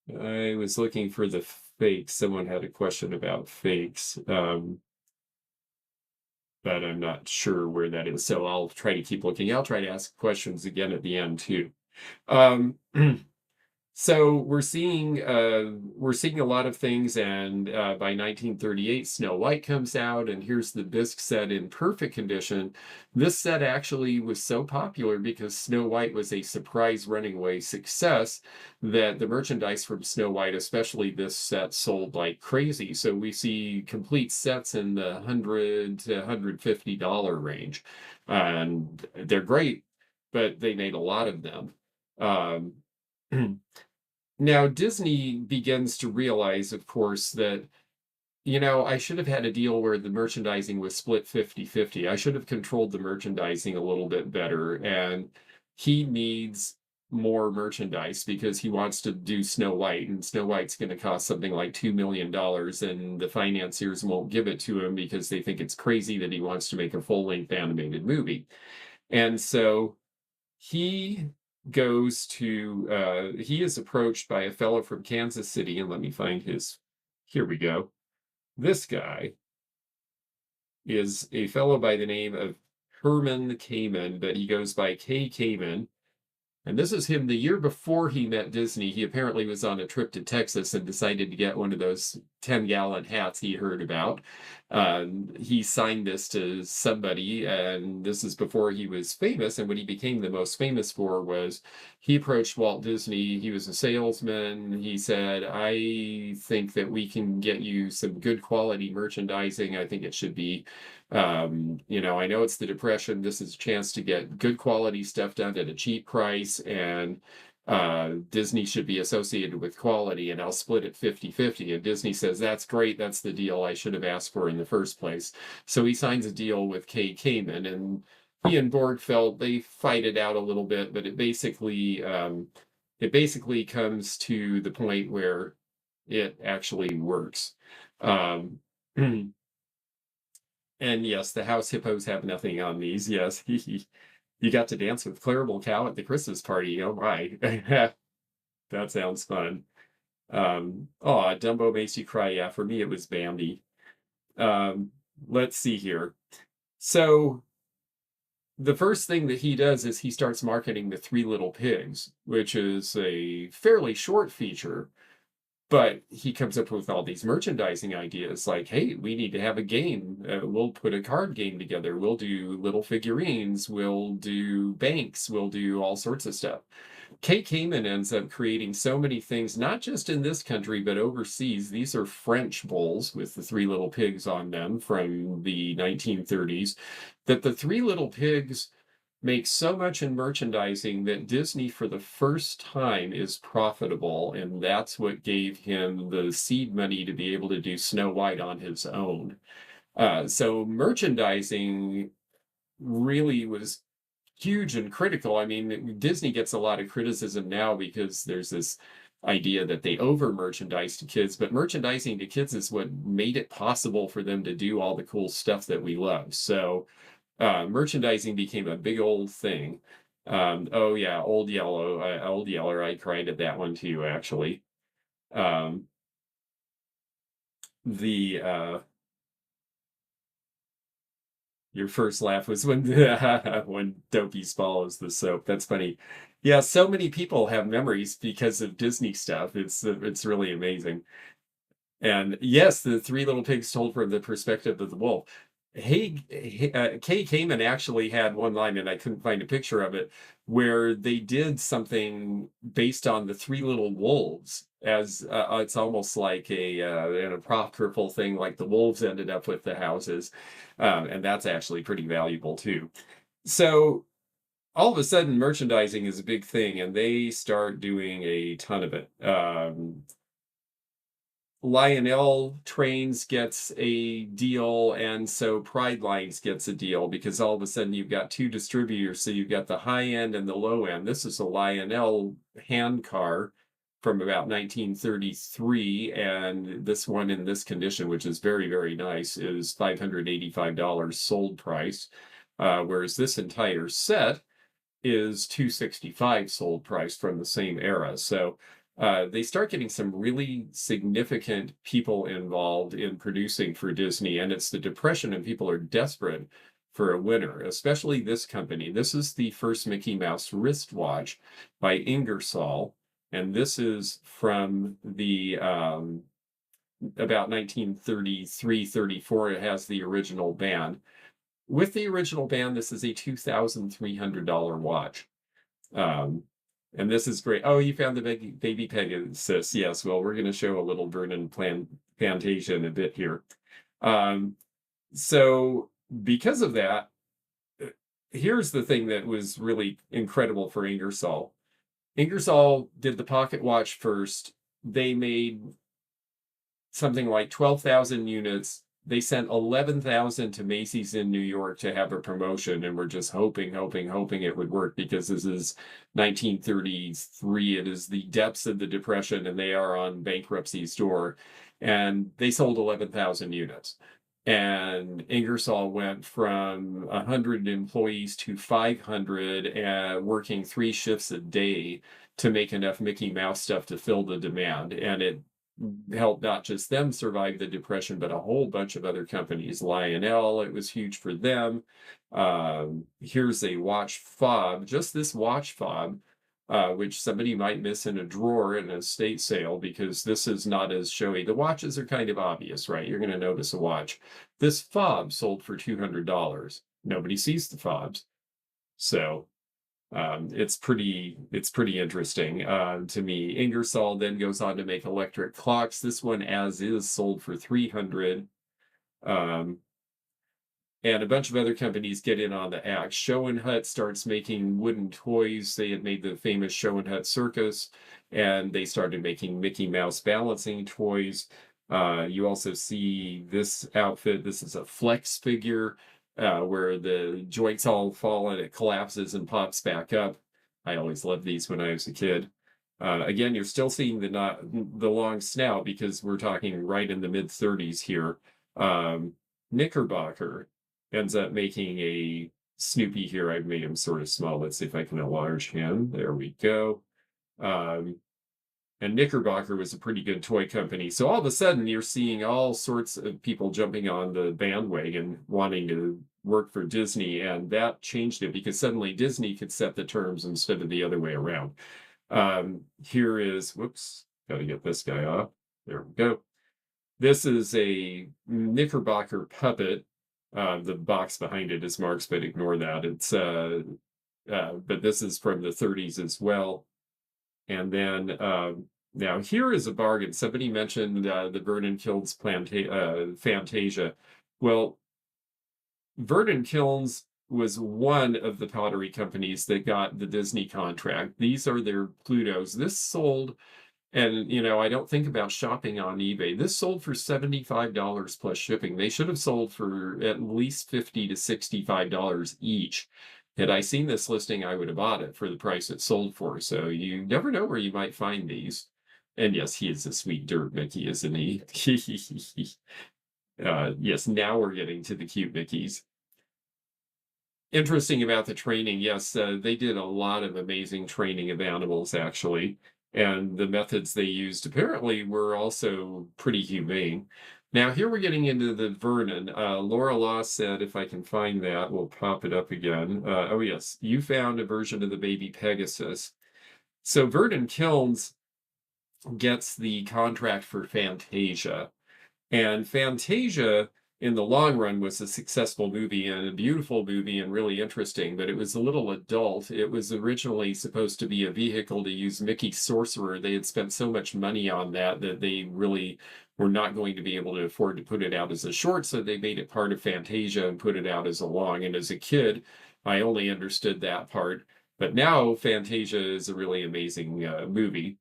S1: I was looking for the fakes. Someone had a question about fakes, but I'm not sure where that is. So I'll try to keep looking. I'll try to ask questions again at the end too. Um, So we're seeing a lot of things, and by 1938, Snow White comes out, and here's the bisque set in perfect condition. This set actually was so popular because Snow White was a surprise running away success that the merchandise from Snow White, especially this set, sold like crazy. So we see complete sets in the $100 to $150 range, and they're great, but they made a lot of them. Um, Now, Disney begins to realize, of course, that, I should have had a deal where the merchandising was split 50-50. I should have controlled the merchandising a little bit better. And he needs more merchandise because he wants to do Snow White, and Snow White's going to cost something like $2 million, and the financiers won't give it to him because they think it's crazy that he wants to make a full-length animated movie. And so he he is approached by a fellow from Kansas City, and let me find here we go. This guy is a fellow by the name of Herman Kamen, but he goes by K. Kamen. And this is him the year before he met Disney. He apparently was on a trip to Texas and decided to get one of those 10-gallon hats he heard about. He signed this to somebody, and this is before he was famous. And what he became the most famous for was he approached Walt Disney. He was a salesman. He said, I think that we can get you some good quality merchandising. I think it should be I know it's the Depression. This is a chance to get good quality stuff done at a cheap price, and Disney should be associated with quality, and I'll split it 50-50. And Disney says, that's great. That's the deal I should have asked for in the first place. So he signs a deal with K. Kamen, and he and Borgfeldt, they fight it out a little bit, but it basically comes to the point where it actually works. Um, And yes, the house hippos have nothing on these. Yes, you got to dance with Clarabelle Cow at the Christmas party. Oh my, that sounds fun. Oh, Dumbo makes you cry. Yeah, for me it was Bambi. Um, let's see here. So the first thing that he does is he starts marketing the Three Little Pigs, which is a fairly short feature. But he comes up with all these merchandising ideas like, hey, we need to have a game. We'll put a card game together. We'll do little figurines. We'll do banks. We'll do all sorts of stuff. Kate Kamen ends up creating so many things, not just in this country, but overseas. These are French bowls with the Three Little Pigs on them from the 1930s, that the Three Little Pigs makes so much in merchandising that Disney, for the first time, is profitable, and that's what gave him the seed money to be able to do Snow White on his own. So merchandising really was huge and critical. I mean, Disney gets a lot of criticism now because there's this idea that they over merchandise to kids, but merchandising to kids is what made it possible for them to do all the cool stuff that we love. So merchandising became a big old thing. Oh yeah, Old Yeller. I cried at that one too, actually. Um, the Your first laugh was when when Dopey swallows the soap. That's funny. Yeah, so many people have memories because of Disney stuff. It's really amazing. And yes, the three little pigs told from the perspective of the wolf. Kay Kamen actually had one line, and I couldn't find a picture of it, where they did something based on the three little wolves. As it's almost like an apocryphal thing, like the wolves ended up with the houses, and that's actually pretty valuable too. So all of a sudden, merchandising is a big thing, and they start doing a ton of it. Lionel Trains gets a deal, and so Pride Lines gets a deal because all of a sudden you've got two distributors. So you've got the high end and the low end. This is a Lionel hand car from about 1933, and this one in this condition, which is very, very nice, is $585 sold price, whereas this entire set is $265 sold price from the same era. So they start getting some really significant people involved in producing for Disney, and it's the Depression, and people are desperate for a winner, especially this company. This is the first Mickey Mouse wristwatch by Ingersoll, and this is from the about 1933-34. It has the original band. With the original band, this is a $2,300 watch. Um, and this is great. Oh, you found the baby Pegasus. Yes, well, we're going to show a little Vernon Fantasia in a bit here. So because of that, here's the thing that was really incredible for Ingersoll. Ingersoll did the pocket watch first. They made something like 12,000 units. They sent 11,000 to Macy's in New York to have a promotion, and we're just hoping it would work because this is 1933. It is the depths of the Depression, and they are on bankruptcy's door. And they sold 11,000 units. And Ingersoll went from 100 employees to 500, and working 3 shifts a day to make enough Mickey Mouse stuff to fill the demand. And it helped not just them survive the Depression, but a whole bunch of other companies. Lionel, it was huge for them. Here's a watch fob, just this watch fob, which somebody might miss in a drawer in an estate sale because this is not as showy. The watches are kind of obvious, right? You're going to notice a watch. This fob sold for $200. Nobody sees the fobs. So it's pretty interesting to me. Ingersoll then goes on to make electric clocks. This one, as is, sold for $300. And a bunch of other companies get in on the act. Show and Hut starts making wooden toys. They had made the famous Show and Hut Circus, and they started making Mickey Mouse balancing toys. You also see this outfit. This is a flex figure where the joints all fall and it collapses and pops back up. I always loved these when I was a kid. Again, you're still seeing the long snout because we're talking right in the mid-30s here. Knickerbocker ends up making a Snoopy here. I've made him sort of small. Let's see if I can enlarge him. There we go. And Knickerbocker was a pretty good toy company. So all of a sudden, you're seeing all sorts of people jumping on the bandwagon, wanting to work for Disney, and that changed it because suddenly Disney could set the terms instead of the other way around. Here is, whoops, got to get this guy off. There we go. This is a Knickerbocker puppet. The box behind it is Mark's, but ignore that. It's but this is from the 30s as well. And then now here is a bargain. Somebody mentioned the Vernon Kilns Fantasia. Well, Vernon Kilns was one of the pottery companies that got the Disney contract. These are their Plutos. This sold, and I don't think about shopping on eBay. This sold for $75 plus shipping. They should have sold for at least $50 to $65 each. Had I seen this listing, I would have bought it for the price it sold for. So you never know where you might find these. And yes, he is a sweet dirt Mickey, isn't he? Yes, now we're getting to the cute Mickeys. Interesting about the training, yes, they did a lot of amazing training of animals, actually. And the methods they used apparently were also pretty humane. Now here we're getting into the Vernon. Laura Law said, if I can find that, we'll pop it up again. Oh yes, you found a version of the baby Pegasus. So Vernon Kilns gets the contract for Fantasia. And Fantasia, in the long run, was a successful movie and a beautiful movie and really interesting, but it was a little adult. It was originally supposed to be a vehicle to use Mickey Sorcerer. They had spent so much money on that that they really were not going to be able to afford to put it out as a short, so they made it part of Fantasia and put it out as a long. And as a kid, I only understood that part. But now Fantasia is a really amazing movie.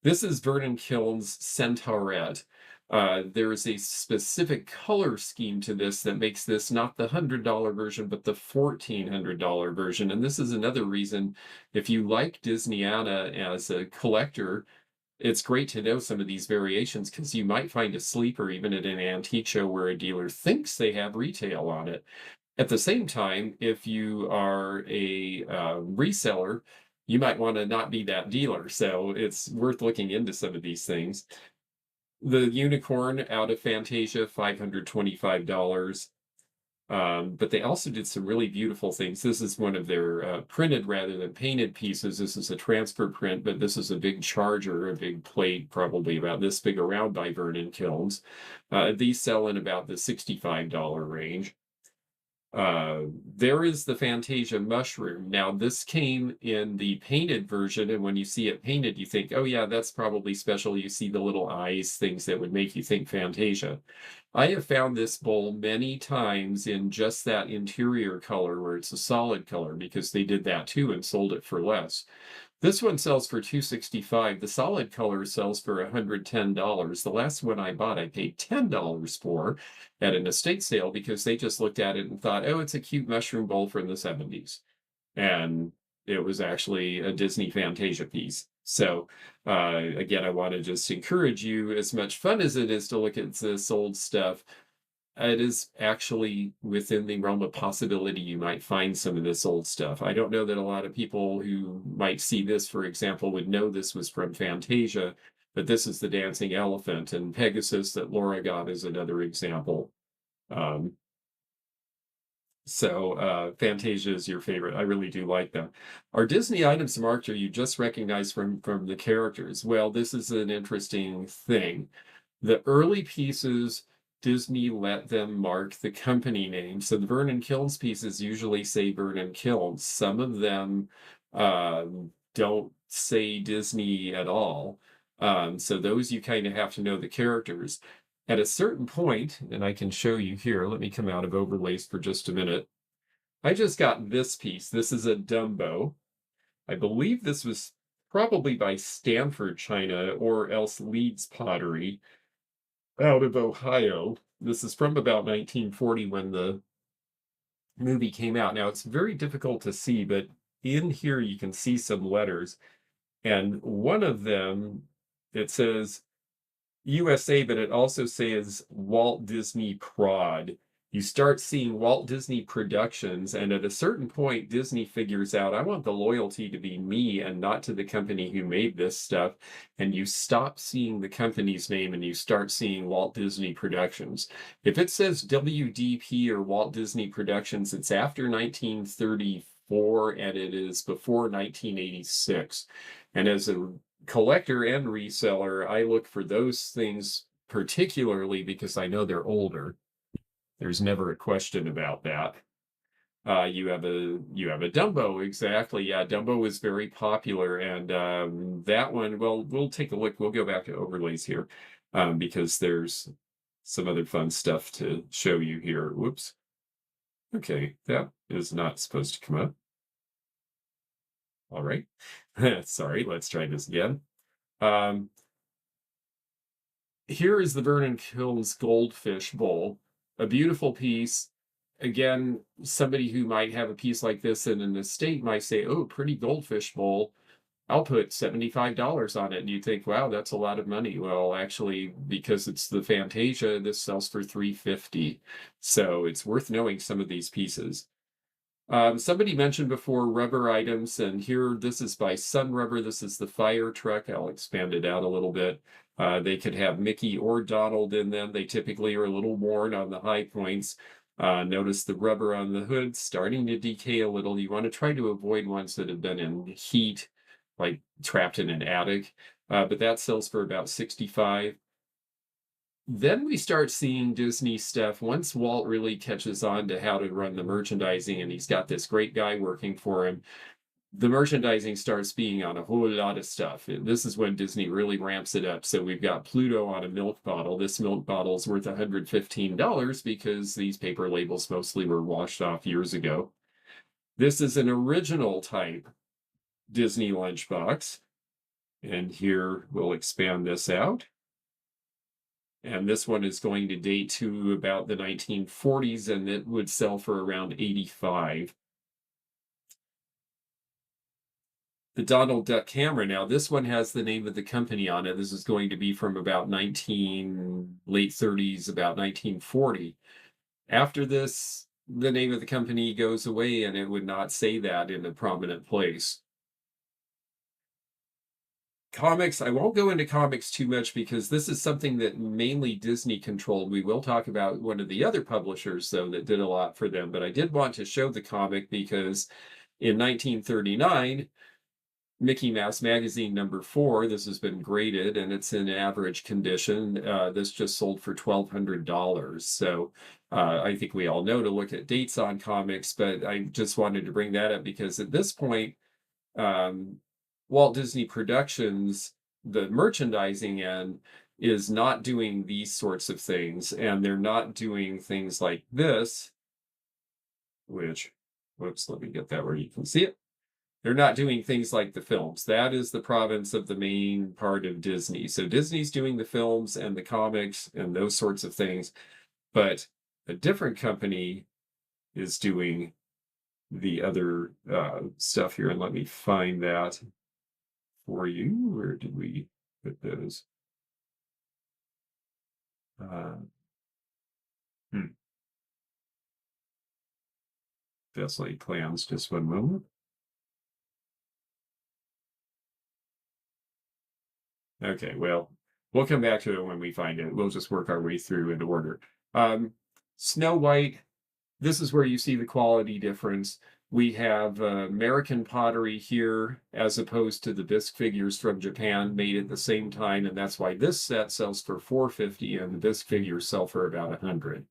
S1: This is Vernon Kiln's Centaurette. There is a specific color scheme to this that makes this not the $100 version, but the $1,400 version. And this is another reason, if you like Disneyana as a collector, it's great to know some of these variations because you might find a sleeper even at an antique show where a dealer thinks they have retail on it. At the same time, if you are a reseller, you might want to not be that dealer. So it's worth looking into some of these things. The unicorn out of Fantasia, $525. But they also did some really beautiful things. This is one of their printed rather than painted pieces. This is a transfer print, but this is a big charger, a big plate, probably about this big around by Vernon Kilns. These sell in about the $65 range. There is the Fantasia mushroom. Now, this came in the painted version, and when you see it painted, you think, oh yeah, that's probably special. You see the little eyes, things that would make you think Fantasia. I have found this bowl many times in just that interior color where it's a solid color because they did that too and sold it for less. This one sells for $265. The solid color sells for $110. The last one I bought, I paid $10 for at an estate sale because they just looked at it and thought, oh, it's a cute mushroom bowl from the 70s. And it was actually a Disney Fantasia piece. So again, I want to just encourage you, as much fun as it is to look at this old stuff, it is actually within the realm of possibility you might find some of this old stuff. I don't know that a lot of people who might see this, for example, would know this was from Fantasia, but this is the dancing elephant, and Pegasus that Laura got is another example. Um, Fantasia is your favorite. I really do like them. Are Disney items marked or you just recognize from the characters? Well, this is an interesting thing. The early pieces, Disney let them mark the company name. So the Vernon Kilns pieces usually say Vernon Kilns. Some of them don't say Disney at all. So those you kind of have to know the characters. At a certain point, and I can show you here, let me come out of overlays for just a minute. I just got this piece. This is a Dumbo. I believe this was probably by Stanford China or else Leeds Pottery out of Ohio. This is from about 1940 when the movie came out. Now, it's very difficult to see, but in here you can see some letters. And one of them, it says USA, but it also says Walt Disney Prod. You start seeing Walt Disney Productions, and at a certain point, Disney figures out, I want the loyalty to be me and not to the company who made this stuff. And you stop seeing the company's name and you start seeing Walt Disney Productions. If it says WDP or Walt Disney Productions, it's after 1934 and it is before 1986. And as a collector and reseller, I look for those things particularly because I know they're older. There's never a question about that. You have a Dumbo, exactly. Yeah, Dumbo is very popular, and that one. Well, we'll take a look. We'll go back to overlays here because there's some other fun stuff to show you here. Whoops. Okay, that is not supposed to come up. All right. Sorry. Let's try this again. Here is the Vernon Kilns Goldfish Bowl. A beautiful piece. Again, somebody who might have a piece like this in an estate might say, oh, pretty goldfish bowl. I'll put $75 on it. And you think, wow, that's a lot of money. Well, actually, because it's the Fantasia, this sells for $350. So it's worth knowing some of these pieces. Somebody mentioned before rubber items, and here this is by Sun Rubber. This is the fire truck. I'll expand it out a little bit. They could have Mickey or Donald in them. They typically are a little worn on the high points. Notice the rubber on the hood starting to decay a little. You want to try to avoid ones that have been in heat, like trapped in an attic. But that sells for about 65. Then we start seeing Disney stuff once Walt really catches on to how to run the merchandising, and he's got this great guy working for him. The merchandising starts being on a whole lot of stuff. And this is when Disney really ramps it up. So we've got Pluto on a milk bottle. This milk bottle is worth $115 because these paper labels mostly were washed off years ago. This is an original type Disney lunchbox. And here we'll expand this out. And this one is going to date to about the 1940s, and it would sell for around 85. The Donald Duck camera. Now, this one has the name of the company on it. This is going to be from about late 30s, about 1940. After this, the name of the company goes away, and it would not say that in a prominent place. Comics, I won't go into comics too much because this is something that mainly Disney controlled. We will talk about one of the other publishers, though, that did a lot for them. But I did want to show the comic because in 1939, Mickey Mouse Magazine #4, this has been graded and it's in average condition. This just sold for $1,200. So I think we all know to look at dates on comics, but I just wanted to bring that up because at this point, Walt Disney Productions, the merchandising end, is not doing these sorts of things, and they're not doing things like this, which, whoops, let me get that where you can see it. They're not doing things like the films. That is the province of the main part of Disney. So Disney's doing the films and the comics and those sorts of things, but a different company is doing the other stuff here. And let me find that for you. Where did we put those? Facility plans, just one moment. Okay, well, we'll come back to it when we find it. We'll just work our way through in order. Snow White, this is where you see the quality difference. We have American pottery here as opposed to the bisque figures from Japan made at the same time, and that's why this set sells for $450 and the bisque figures sell for about $100.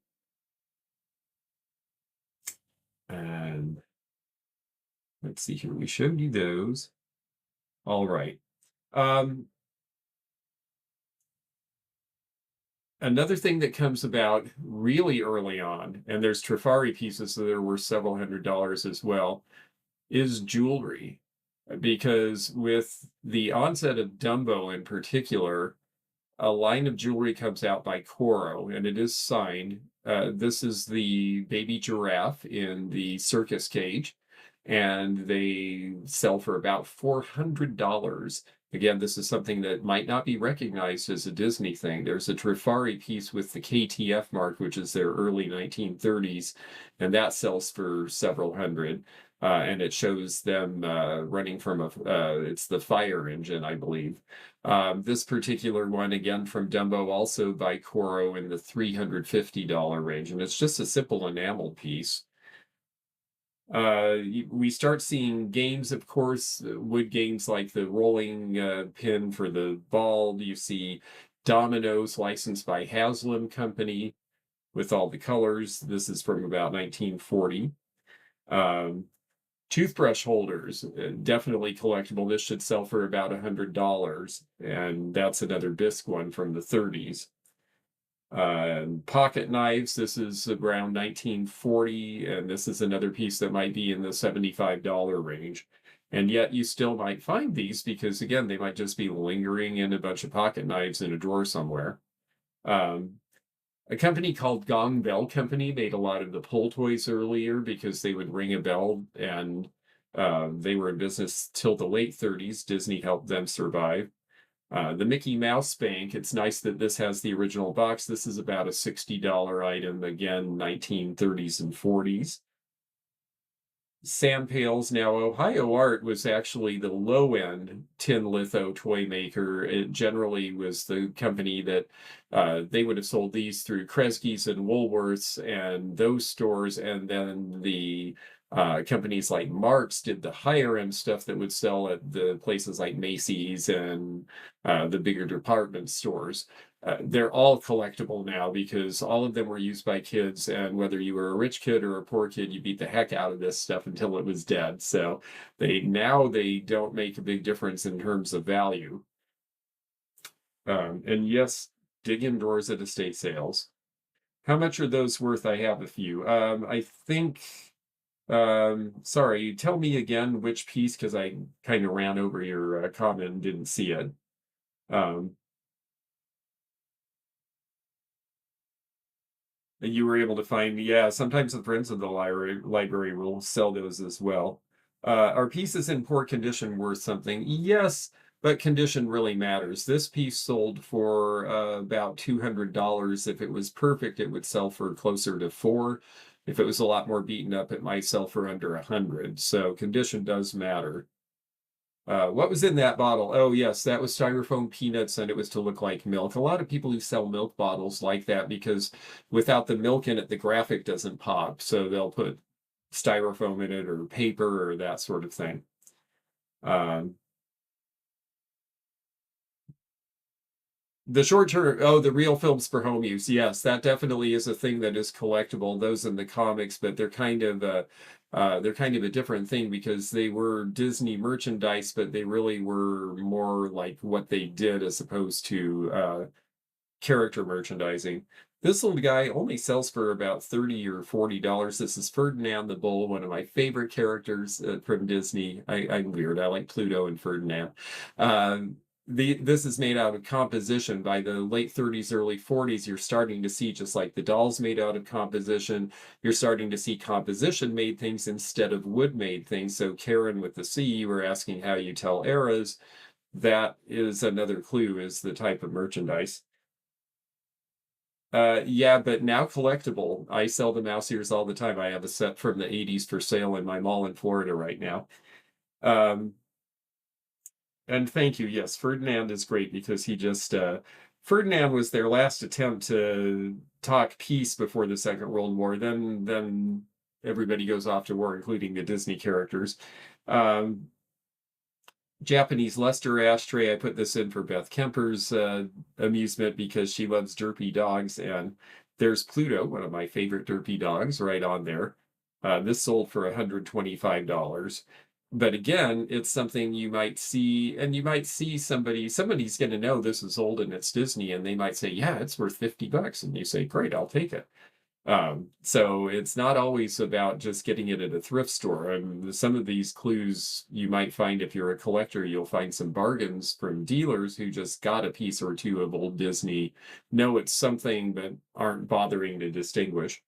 S1: And let's see here, we showed you those. All right. Another thing that comes about really early on, and there's Trifari pieces that are worth several $100s as well, is jewelry. Because with the onset of Dumbo in particular, a line of jewelry comes out by Coro, and it is signed. This is the baby giraffe in the circus cage, and they sell for about $400. Again, this is something that might not be recognized as a Disney thing. There's a Trifari piece with the KTF mark, which is their early 1930s, and that sells for several hundred. And it shows them running from it's the fire engine, I believe. This particular one, again from Dumbo, also by Coro in the $350 range, and it's just a simple enamel piece. We start seeing games, of course, wood games like the rolling pin for the ball. You see dominoes licensed by Haslam Company with all the colors. This is from about 1940. Toothbrush holders, definitely collectible. This should sell for about $100, and that's another bisque one from the 30s. Pocket knives, this is around 1940, and this is another piece that might be in the $75 range. And yet you still might find these because, again, they might just be lingering in a bunch of pocket knives in a drawer somewhere. A company called Gong Bell Company made a lot of the pull toys earlier because they would ring a bell, and they were in business till the late 30s. Disney helped them survive. The Mickey Mouse Bank, it's nice that this has the original box. This is about a $60 item, again, 1930s and 40s. Sam Pales. Now, Ohio Art was actually the low-end tin litho toy maker. It generally was the company that they would have sold these through Kresge's and Woolworths and those stores, and then the companies like Marks did the higher end stuff that would sell at the places like Macy's and the bigger department stores. They're all collectible now because all of them were used by kids, and whether you were a rich kid or a poor kid, you beat the heck out of this stuff until it was dead. So they don't make a big difference in terms of value. And yes, dig indoors at estate sales. How much are those worth? I have a few. I think. Sorry, tell me again which piece because I kind of ran over your comment and didn't see it. Um, you were able to find, yeah, sometimes the friends of the library will sell those as well. Are pieces in poor condition worth something? Yes, but condition really matters. This piece sold for about $200. If it was perfect, it would sell for closer to four. If it was a lot more beaten up, it might sell for under 100. So condition does matter. What was in that bottle? Oh, yes, that was styrofoam peanuts, and it was to look like milk. A lot of people who sell milk bottles like that because without the milk in it, the graphic doesn't pop. So they'll put styrofoam in it or paper or that sort of thing. Um, the short term, oh, the real films for home use. Yes, that definitely is a thing that is collectible. Those in the comics, but they're kind of a different thing because they were Disney merchandise, but they really were more like what they did as opposed to character merchandising. This little guy only sells for about $30 or $40. This is Ferdinand the Bull, one of my favorite characters from Disney. I'm weird. I like Pluto and Ferdinand. This is made out of composition. By the late 30s, early 40s, you're starting to see just like the dolls made out of composition. You're starting to see composition made things instead of wood made things. So Karen with the C, you were asking how you tell eras. That is another clue is the type of merchandise. Yeah, but now collectible. I sell the mouse ears all the time. I have a set from the 80s for sale in my mall in Florida right now. Um, and thank you. Yes, Ferdinand is great because Ferdinand was their last attempt to talk peace before the Second World War. Then everybody goes off to war, including the Disney characters. Um, Japanese luster ashtray. I put this in for Beth Kemper's amusement because she loves derpy dogs. And there's Pluto, one of my favorite derpy dogs, right on there. This sold for $125. But again, it's something you might see, and you might see somebody's going to know this is old and it's Disney, and they might say, yeah, it's worth $50. And you say, great, I'll take it. So it's not always about just getting it at a thrift store. Some of these clues you might find if you're a collector, you'll find some bargains from dealers who just got a piece or two of old Disney, know it's something, but aren't bothering to distinguish.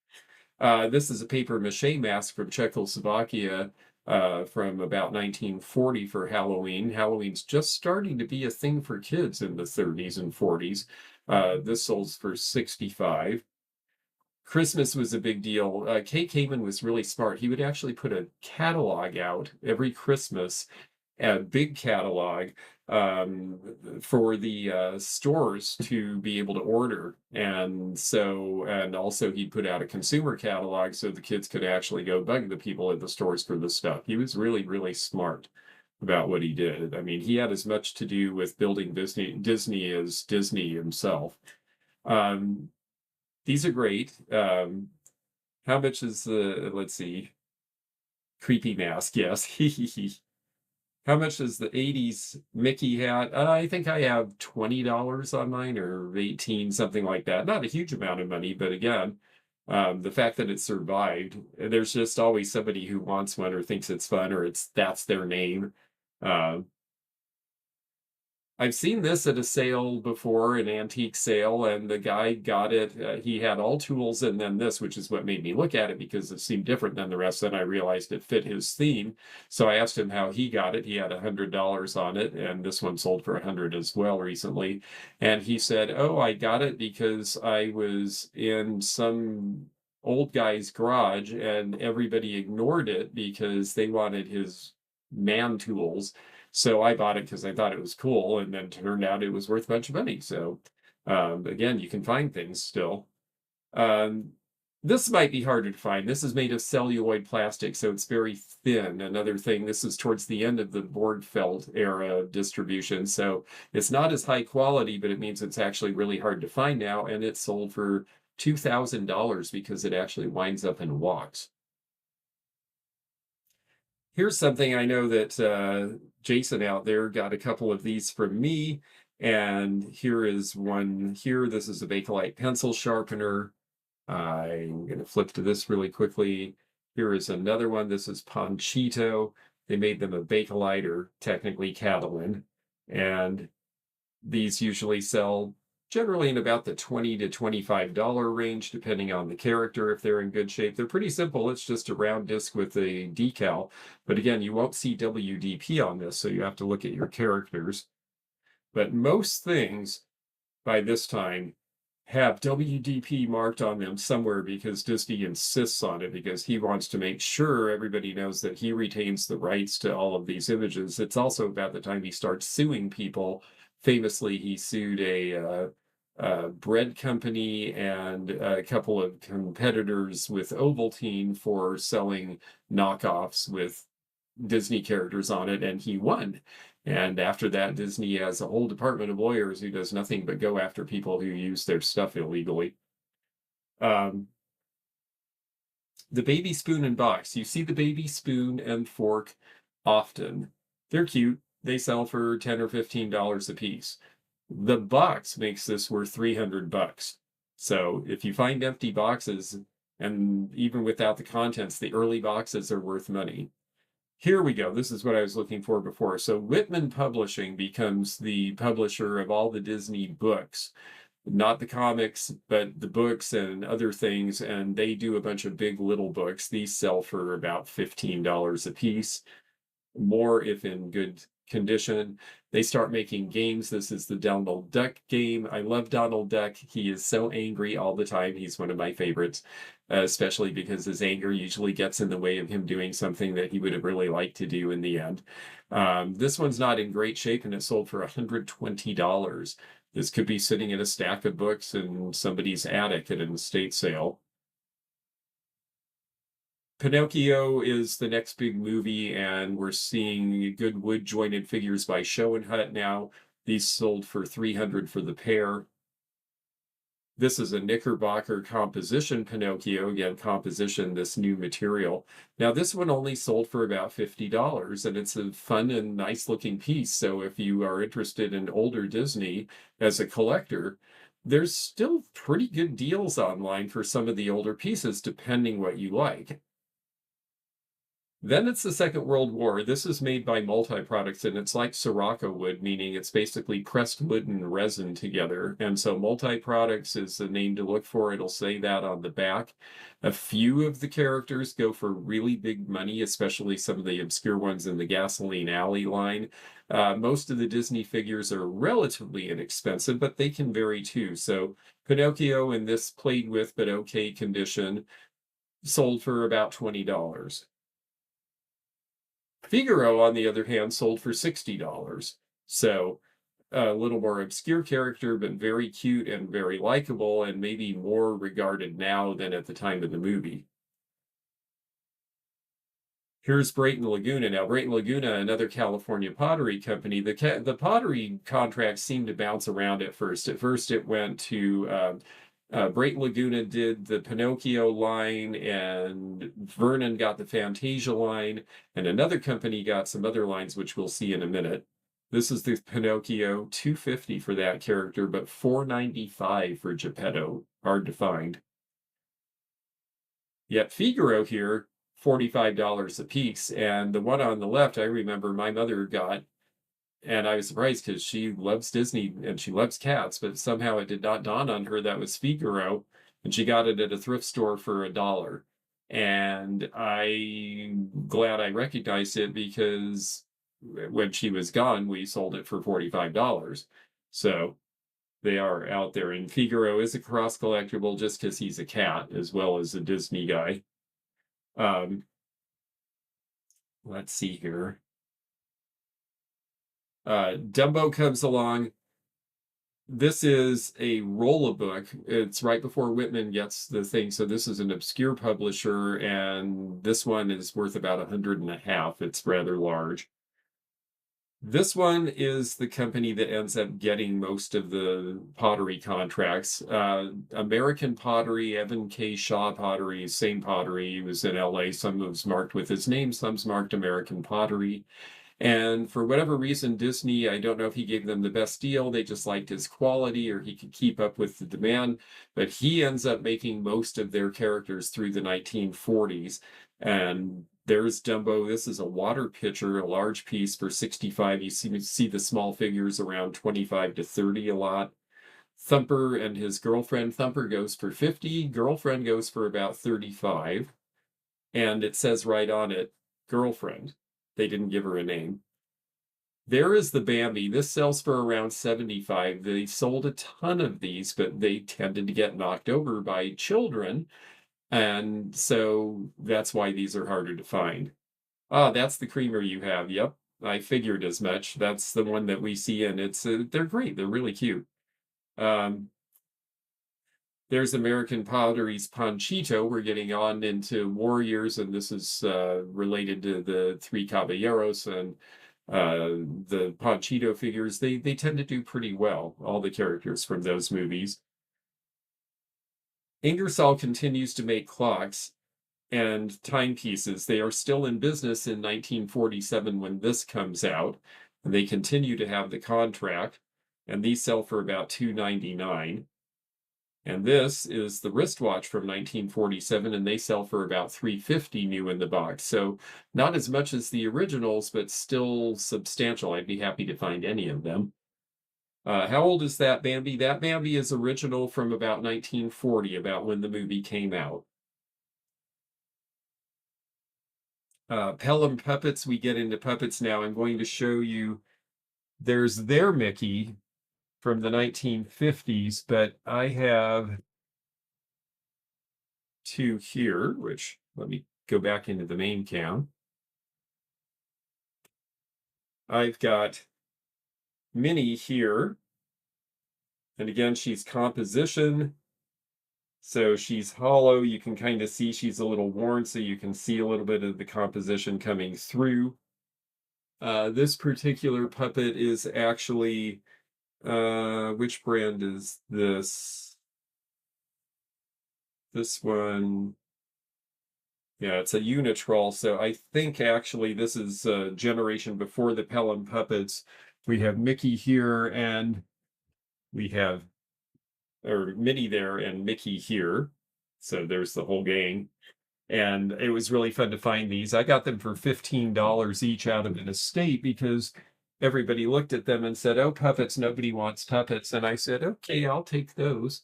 S1: This is a paper mache mask from Czechoslovakia from about 1940 for Halloween. Halloween's just starting to be a thing for kids in the 30s and 40s. This sold for 65. Christmas was a big deal. Kate Kamen was really smart. He would actually put a catalog out every Christmas, a big catalog um, for the stores to be able to order. And also he put out a consumer catalog so the kids could actually go bug the people at the stores for the stuff. He was really, really smart about what he did. I mean, he had as much to do with building Disney as Disney himself. Um, these are great. How much is let's see, creepy mask? Yes. How much is the 80s Mickey hat? I think I have $20 on mine or 18, something like that. Not a huge amount of money, but again, the fact that it survived, there's just always somebody who wants one or thinks it's fun or that's their name. Um, I've seen this at a sale before, an antique sale, and the guy got it. He had all tools and then this, which is what made me look at it because it seemed different than the rest. Then I realized it fit his theme. So I asked him how he got it. He had $100 on it, and this one sold for 100 as well recently. And he said, "Oh, I got it because I was in some old guy's garage, and everybody ignored it because they wanted his man tools. So I bought it because I thought it was cool, and then turned out it was worth a bunch of money. So again, you can find things still. Um, this might be harder to find. This is made of celluloid plastic, so it's very thin. Another thing, this is towards the end of the board felt era distribution, so it's not as high quality, but it means it's actually really hard to find now, and it's sold for $2,000 because it actually winds up and walks. Here's something I know that Jason out there got a couple of these from me, and here is one here. This is a Bakelite pencil sharpener. I'm going to flip to this really quickly. Here is another one. This is Panchito. They made them a Bakelite, or technically Catalan. And these usually sell generally in about the $20 to $25 range, depending on the character, if they're in good shape. They're pretty simple. It's just a round disc with a decal. But again, you won't see WDP on this, so you have to look at your characters. But most things by this time have WDP marked on them somewhere, because Disney insists on it, because he wants to make sure everybody knows that he retains the rights to all of these images. It's also about the time he starts suing people. Famously, he sued a bread company and a couple of competitors with Ovaltine for selling knockoffs with Disney characters on it, and he won. And after that, Disney has a whole department of lawyers who does nothing but go after people who use their stuff illegally. The baby spoon and box. You see the baby spoon and fork often. They're cute. They sell for $10 or $15 a piece. The box makes this worth 300 bucks. So if you find empty boxes, and even without the contents, the early boxes are worth money. Here we go. This is what I was looking for before. So Whitman Publishing becomes the publisher of all the Disney books, not the comics, but the books and other things. And they do a bunch of big little books. These sell for about $15 a piece, more if in good condition. They start making games. This is the Donald Duck game. I love Donald Duck. He is so angry all the time. He's one of my favorites, especially because his anger usually gets in the way of him doing something that he would have really liked to do in the end. This one's not in great shape, and it sold for $120. This could be sitting in a stack of books in somebody's attic at an estate sale. Pinocchio is the next big movie, and we're seeing good wood jointed figures by Show and Hut now. These sold for $300 for the pair. This is a Knickerbocker composition Pinocchio. Again, composition, this new material. Now, this one only sold for about $50, and it's a fun and nice looking piece. So if you are interested in older Disney as a collector, there's still pretty good deals online for some of the older pieces, depending what you like. Then it's the Second World War. This is made by Multi-Products, and it's like Sirocco wood, meaning it's basically pressed wood and resin together. And so Multi-Products is the name to look for. It'll say that on the back. A few of the characters go for really big money, especially some of the obscure ones in the Gasoline Alley line. Most of the Disney figures are relatively inexpensive, but they can vary too. So Pinocchio, in this played with but okay condition, sold for about $20. Figaro, on the other hand, sold for $60. So a little more obscure character, but very cute and very likable, and maybe more regarded now than at the time of the movie. Here's Brayton Laguna. Now, Brayton Laguna, another California pottery company. The pottery contracts seemed to bounce around at first. At first, it went to Brayton Laguna did the Pinocchio line, and Vernon got the Fantasia line, and another company got some other lines, which we'll see in a minute. This is the Pinocchio, $250 for that character, but $495 for Geppetto. Hard to find. Yet Figaro here, $45 a piece, and the one on the left, I remember my mother got, and I was surprised because she loves Disney and she loves cats, but somehow it did not dawn on her that was Figaro, and she got it at a thrift store for $1. And I'm glad I recognized it, because when she was gone, we sold it for $45. So They are out there. And Figaro is a cross collectible just because he's a cat as well as a Disney guy. Um, let's see here. Dumbo comes along. This is a roll-a-book. It's right before Whitman gets the thing. So this is an obscure publisher, and this one is worth about 150. It's rather large. This one is the company that ends up getting most of the pottery contracts. American Pottery, Evan K. Shaw Pottery, same pottery. He was in LA. Some was marked with his name, some's marked American Pottery. And for whatever reason, Disney, I don't know if he gave them the best deal. They just liked his quality or he could keep up with the demand. But he ends up making most of their characters through the 1940s. And there's Dumbo. This is a water pitcher, a large piece for 65. You see the small figures around 25 to 30 a lot. Thumper and his girlfriend. Thumper goes for 50. Girlfriend goes for about 35. And it says right on it, girlfriend. They didn't give her a name. There is the Bambi. This sells for around 75. They sold a ton of these, but they tended to get knocked over by children. And so that's why these are harder to find. Ah, that's the creamer you have. Yep, I figured as much. That's the one that we see, and they're great. They're really cute. There's American Pottery's Panchito. We're getting on into Warriors, and this is related to the Three Caballeros and the Panchito figures. They tend to do pretty well, all the characters from those movies. Ingersoll continues to make clocks and timepieces. They are still in business in 1947 when this comes out, and they continue to have the contract, and these sell for about $2.99. And this is the wristwatch from 1947, and they sell for about $3.50 new in the box. So not as much as the originals, but still substantial. I'd be happy to find any of them. How old is that Bambi? That Bambi is original from about 1940, about when the movie came out. Pelham puppets, we get into puppets now. I'm going to show you, there's their Mickey from the 1950s, but I have two here, which let me go back into the main cam. I've got Minnie here. And again, she's composition. So she's hollow. You can kind of see she's a little worn, so you can see a little bit of the composition coming through. This particular puppet is actually, which brand is this? This one, yeah, it's a Unitrol. So I think actually this is a generation before the Pelham puppets. We have Mickey here, and we have, or Minnie there and Mickey here. So there's the whole gang. And it was really fun to find these. I got them for $15 each out of an estate because everybody looked at them and said, oh, puppets, nobody wants puppets. And I said, okay, I'll take those.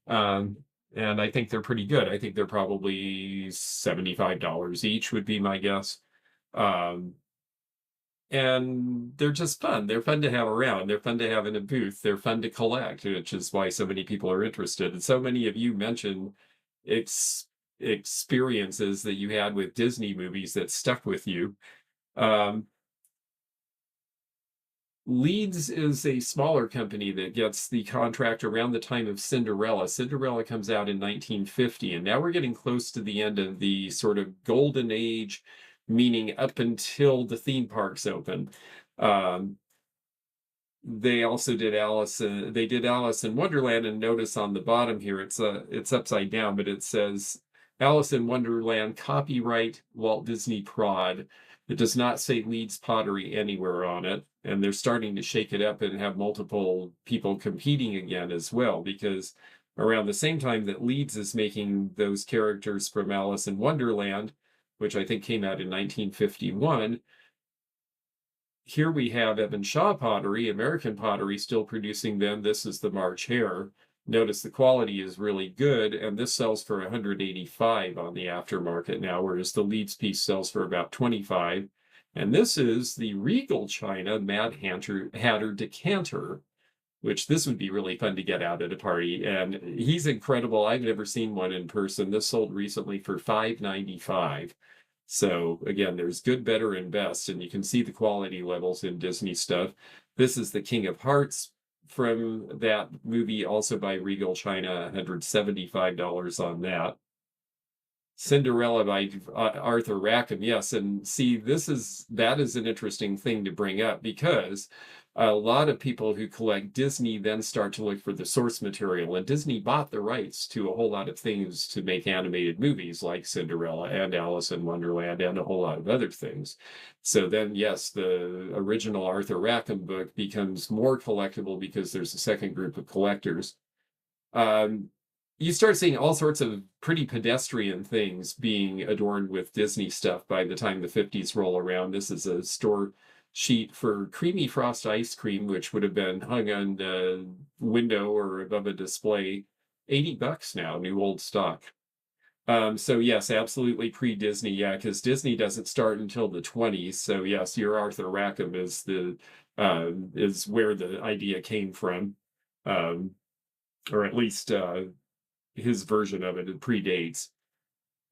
S1: And I think they're pretty good. I think they're probably $75 each would be my guess. And they're just fun. They're fun to have around. They're fun to have in a booth. They're fun to collect, which is why so many people are interested. And so many of you mentioned experiences that you had with Disney movies that stuck with you. Leeds is a smaller company that gets the contract around the time of Cinderella. Cinderella comes out in 1950, and now we're getting close to the end of the sort of golden age, meaning up until the theme parks open. They also did Alice in Wonderland, and notice on the bottom here, it's upside down, but it says Alice in Wonderland, copyright Walt Disney Prod. It does not say Leeds Pottery anywhere on it. And they're starting to shake it up and have multiple people competing again as well, because around the same time that Leeds is making those characters from Alice in Wonderland, which I think came out in 1951, here we have Evan Shaw Pottery, American Pottery, still producing them. This is the March Hare. Notice the quality is really good, and this sells for $185 on the aftermarket now, whereas the Leeds piece sells for about $25. And this is the Regal China Mad Hatter Decanter, which this would be really fun to get out at a party. And he's incredible. I've never seen one in person. This sold recently for $5.95. So again, there's good, better, and best, and you can see the quality levels in Disney stuff. This is the King of Hearts from that movie, also by Regal China, $175 on that. Cinderella by Arthur Rackham. Yes, and see, that is an interesting thing to bring up, because a lot of people who collect Disney then start to look for the source material, and Disney bought the rights to a whole lot of things to make animated movies like Cinderella and Alice in Wonderland and a whole lot of other things. So then, yes, the original Arthur Rackham book becomes more collectible because there's a second group of collectors. You start seeing all sorts of pretty pedestrian things being adorned with Disney stuff by the time the 50s roll around. This is a store sheet for creamy frost ice cream, which would have been hung on a window or above a display. $80 now, new old stock. So yes, absolutely pre-Disney, yeah, because Disney doesn't start until the 20s. So yes, your Arthur Rackham is where the idea came from, or at least his version of it predates.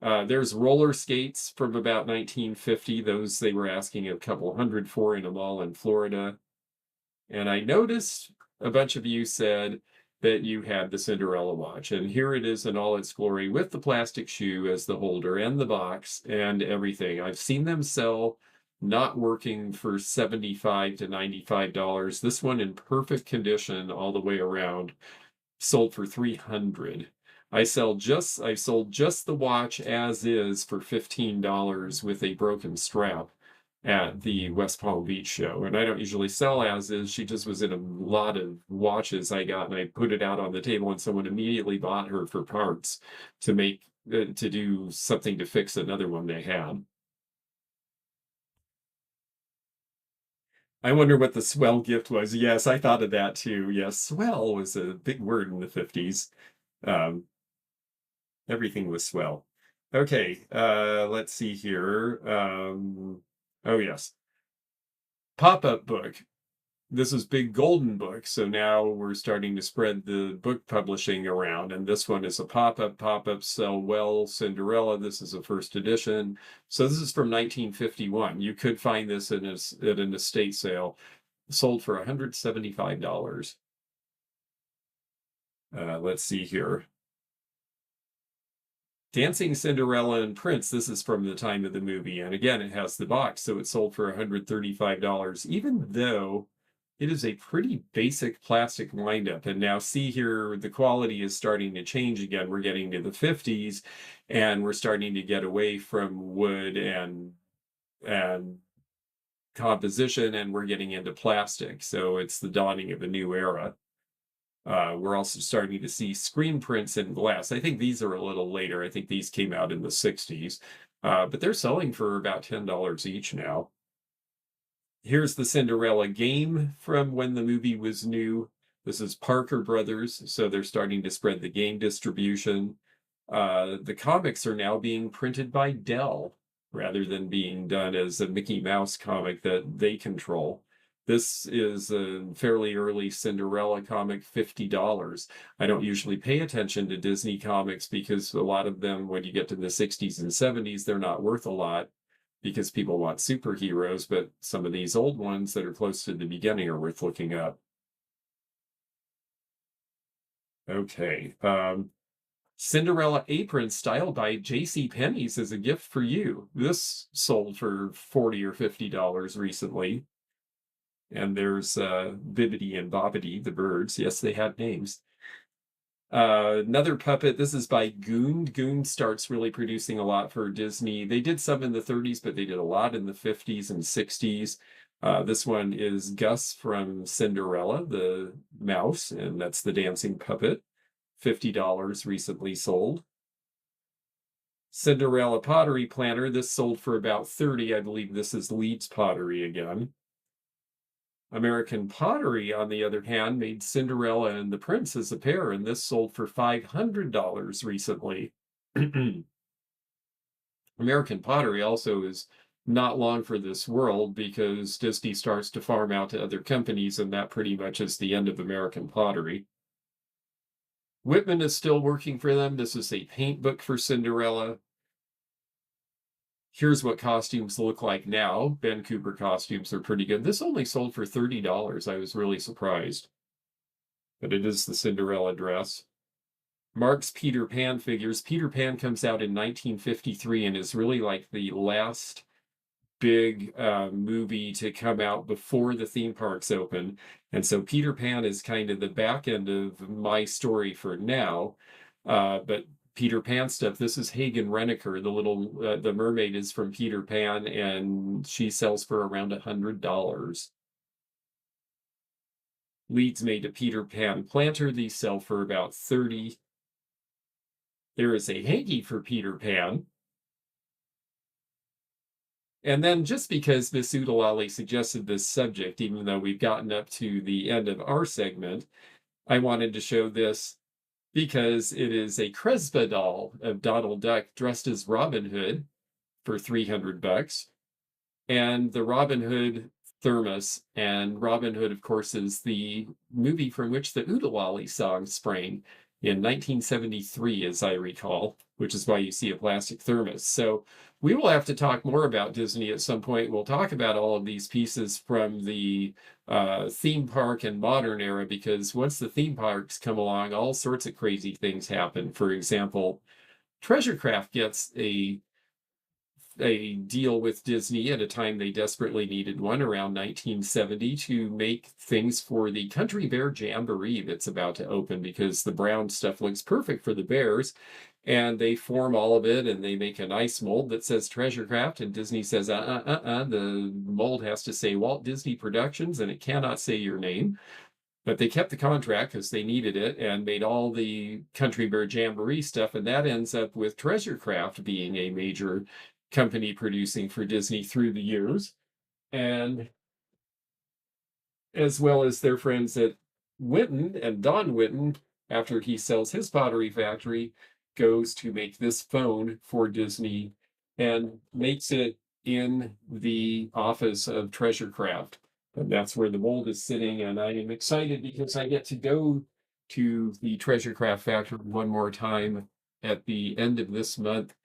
S1: There's roller skates from about 1950. Those they were asking a couple hundred for in a mall in Florida. And I noticed a bunch of you said that you had the Cinderella watch. And here it is in all its glory with the plastic shoe as the holder and the box and everything. I've seen them sell not working for $75 to $95. This one in perfect condition all the way around sold for $300. I sold just the watch as is for $15 with a broken strap at the West Palm Beach show. And I don't usually sell as is. She just was in a lot of watches I got, and I put it out on the table, and someone immediately bought her for parts to do something to fix another one they had. I wonder what the swell gift was. Yes, I thought of that too. Yes, swell was a big word in the 50s. Um, Everything was swell. Okay, let's see here. Oh yes, pop-up book. This is Big Golden Book, so now we're starting to spread the book publishing around, and this one is a pop-up sell well Cinderella. This is a first edition. So this is from 1951. You could find this at an estate sale, sold for $175. Let's see here. Dancing Cinderella and Prince, this is from the time of the movie, and again, it has the box, so it sold for $135, even though it is a pretty basic plastic windup. And now see here, the quality is starting to change again. We're getting to the 50s, and we're starting to get away from wood and composition, and we're getting into plastic. So it's the dawning of a new era. We're also starting to see screen prints in glass. I think these are a little later. I think these came out in the 60s, but they're selling for about $10 each now. Here's the Cinderella game from when the movie was new. This is Parker Brothers, so they're starting to spread the game distribution. The comics are now being printed by Dell rather than being done as a Mickey Mouse comic that they control. This is a fairly early Cinderella comic, $50. I don't usually pay attention to Disney comics because a lot of them, when you get to the 60s and 70s, they're not worth a lot because people want superheroes, but some of these old ones that are close to the beginning are worth looking up. Okay. Cinderella apron styled by J.C. Penney's as a gift for you. This sold for $40 or $50 recently. And there's Bibbidi and Bobbidi, the birds. Yes, they had names. Another puppet. This is by Goon. Goon starts really producing a lot for Disney. They did some in the 30s, but they did a lot in the 50s and 60s. This one is Gus from Cinderella, the mouse, and that's the dancing puppet. $50 recently sold. Cinderella pottery planner. This sold for about $30. I believe this is Leeds Pottery again. American Pottery, on the other hand, made Cinderella and the Prince as a pair, and this sold for $500 recently. American Pottery also is not long for this world because Disney starts to farm out to other companies, and that pretty much is the end of American pottery. Whitman is still working for them. This is a paint book for Cinderella. Here's what costumes look like now. Ben Cooper costumes are pretty good. This only sold for $30. I was really surprised. But it is the Cinderella dress. Mark's Peter Pan figures. Peter Pan comes out in 1953 and is really like the last big movie to come out before the theme parks open. And so Peter Pan is kind of the back end of my story for now. But Peter Pan stuff, this is Hagen Renneker, the mermaid is from Peter Pan, and she sells for around $100. Leads made to Peter Pan planter, these sell for about 30. There is a hanky for Peter Pan. And then just because Miss Udalali suggested this subject, even though we've gotten up to the end of our segment, I wanted to show this because it is a Crespa doll of Donald Duck dressed as Robin Hood for $300. And the Robin Hood thermos, and Robin Hood, of course, is the movie from which the Udalali song sprang in 1973, as I recall, which is why you see a plastic thermos. So we will have to talk more about Disney at some point. We'll talk about all of these pieces from the theme park and modern era, because once the theme parks come along, all sorts of crazy things happen. For example, Treasure Craft gets a deal with Disney at a time they desperately needed one around 1970 to make things for the Country Bear Jamboree that's about to open, because the brown stuff looks perfect for the bears. And they form all of it and they make a nice mold that says Treasure Craft, and Disney says, the mold has to say Walt Disney Productions and it cannot say your name. But they kept the contract because they needed it and made all the Country Bear Jamboree stuff. And that ends up with Treasure Craft being a major company producing for Disney through the years. And as well as their friends at Witten, and Don Witten, after he sells his pottery factory, goes to make this phone for Disney and makes it in the office of Treasure Craft. And that's where the mold is sitting. And I am excited because I get to go to the Treasure Craft factory one more time at the end of this month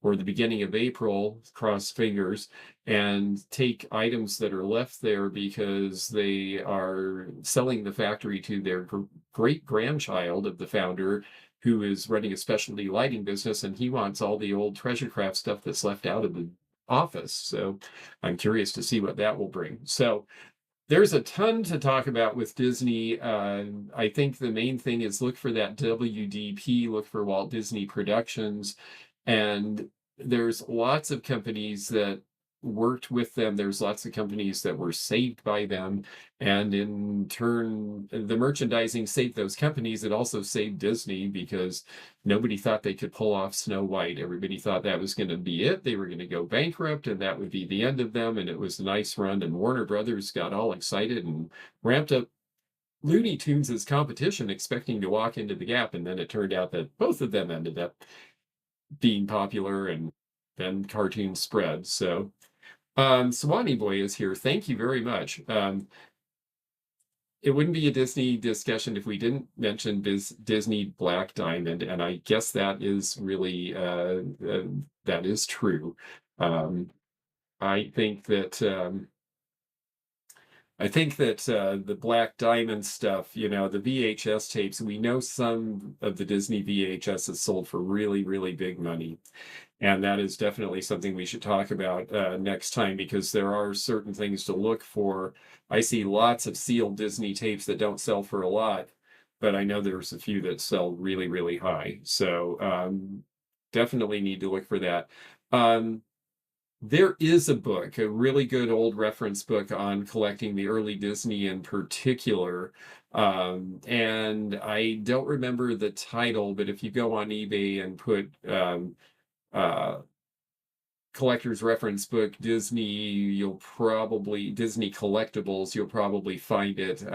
S1: or the beginning of April, cross fingers, and take items that are left there because they are selling the factory to their great grandchild of the founder, who is running a specialty lighting business, and he wants all the old Treasure Craft stuff that's left out of the office. So I'm curious to see what that will bring. So there's a ton to talk about with Disney. I think the main thing is look for that WDP, look for Walt Disney Productions. And there's lots of companies that worked with them. There's lots of companies that were saved by them. And in turn, the merchandising saved those companies. It also saved Disney because nobody thought they could pull off Snow White. Everybody thought that was going to be it. They were going to go bankrupt and that would be the end of them. And it was a nice run. And Warner Brothers got all excited and ramped up Looney Tunes as competition, expecting to walk into the gap. And then it turned out that both of them ended up being popular, and then cartoons spread. So Swanee Boy is here. Thank you very much. It wouldn't be a Disney discussion if we didn't mention Disney Black Diamond, and I guess that is really that is true. I think that the Black Diamond stuff, the VHS tapes, we know some of the Disney VHS is sold for really, really big money. And that is definitely something we should talk about next time, because there are certain things to look for. I see lots of sealed Disney tapes that don't sell for a lot, but I know there's a few that sell really, really high. So definitely need to look for that. There is a book, a really good old reference book on collecting the early Disney in particular. And I don't remember the title, but if you go on eBay and put collector's reference book, Disney Collectibles, you'll probably find it.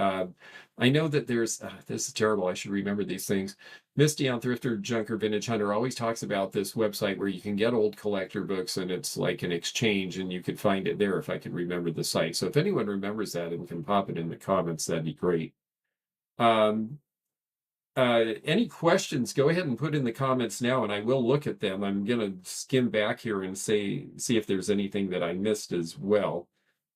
S1: I know that there's, this is terrible, I should remember these things. Misty on Thrifter, Junker, Vintage Hunter always talks about this website where you can get old collector books and it's like an exchange, and you could find it there if I can remember the site. So if anyone remembers that and can pop it in the comments, that'd be great. Any questions, go ahead and put in the comments now, and I will look at them. I'm going to skim back here and see if there's anything that I missed as well.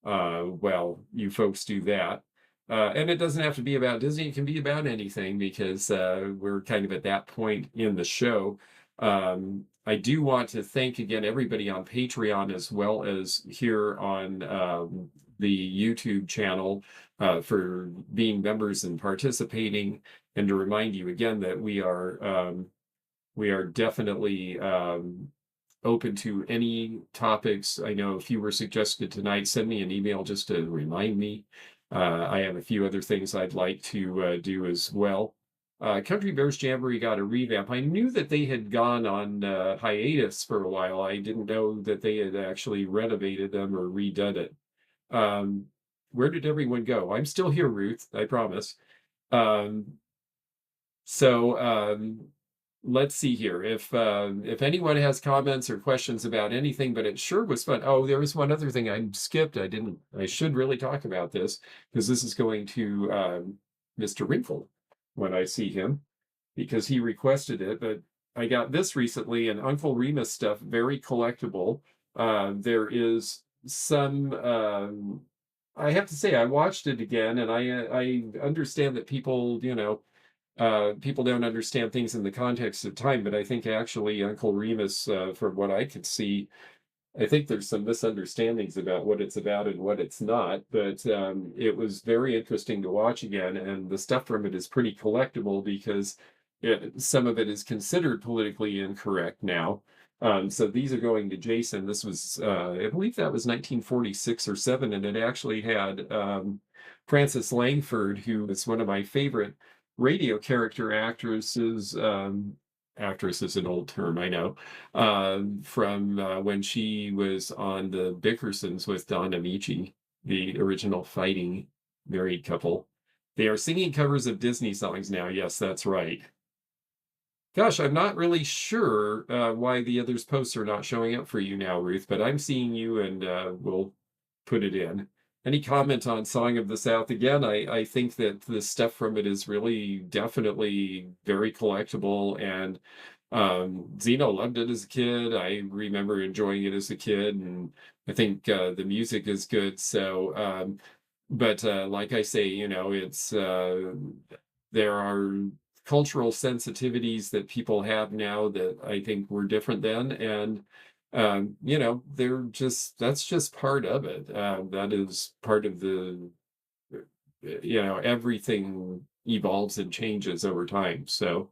S1: Well, you folks do that. And it doesn't have to be about Disney. It can be about anything, because we're kind of at that point in the show. I do want to thank again everybody on Patreon as well as here on the YouTube channel for being members and participating, and to remind you again that we are definitely open to any topics. I know a few were suggested tonight. Send me an email just to remind me. I have a few other things I'd like to do as well. Country Bears Jamboree got a revamp. I knew that they had gone on hiatus for a while. I didn't know that they had actually renovated them or redone it. Where did everyone go? I'm still here, Ruth, I promise. Let's see here. If anyone has comments or questions about anything, but it sure was fun. Oh, there was one other thing I skipped. I should really talk about this, because this is going to Mr. Wrinkle when I see him, because he requested it. But I got this recently, and Uncle Remus stuff, very collectible. There is some, I have to say, I watched it again, and I understand that people, people don't understand things in the context of time, but I think actually Uncle Remus, from what I could see, I think there's some misunderstandings about what it's about and what it's not, but it was very interesting to watch again, and the stuff from it is pretty collectible, because some of it is considered politically incorrect now. So these are going to Jason. This was, I believe that was 1946 or 7, and it actually had Frances Langford, who is one of my favorite radio character actresses. Actress is an old term, I know, from when she was on the Bickersons with Don Amici, the original fighting married couple. They are singing covers of Disney songs now. Yes, that's right. Gosh, I'm not really sure why the others' posts are not showing up for you now, Ruth, but I'm seeing you, and we'll put it in. Any comment on Song of the South? Again, I think that the stuff from it is really definitely very collectible, and Zeno loved it as a kid. I remember enjoying it as a kid, and I think the music is good. So, but like I say, it's there are cultural sensitivities that people have now that I think were different then, and that's just part of it. That is part of the, everything evolves and changes over time. So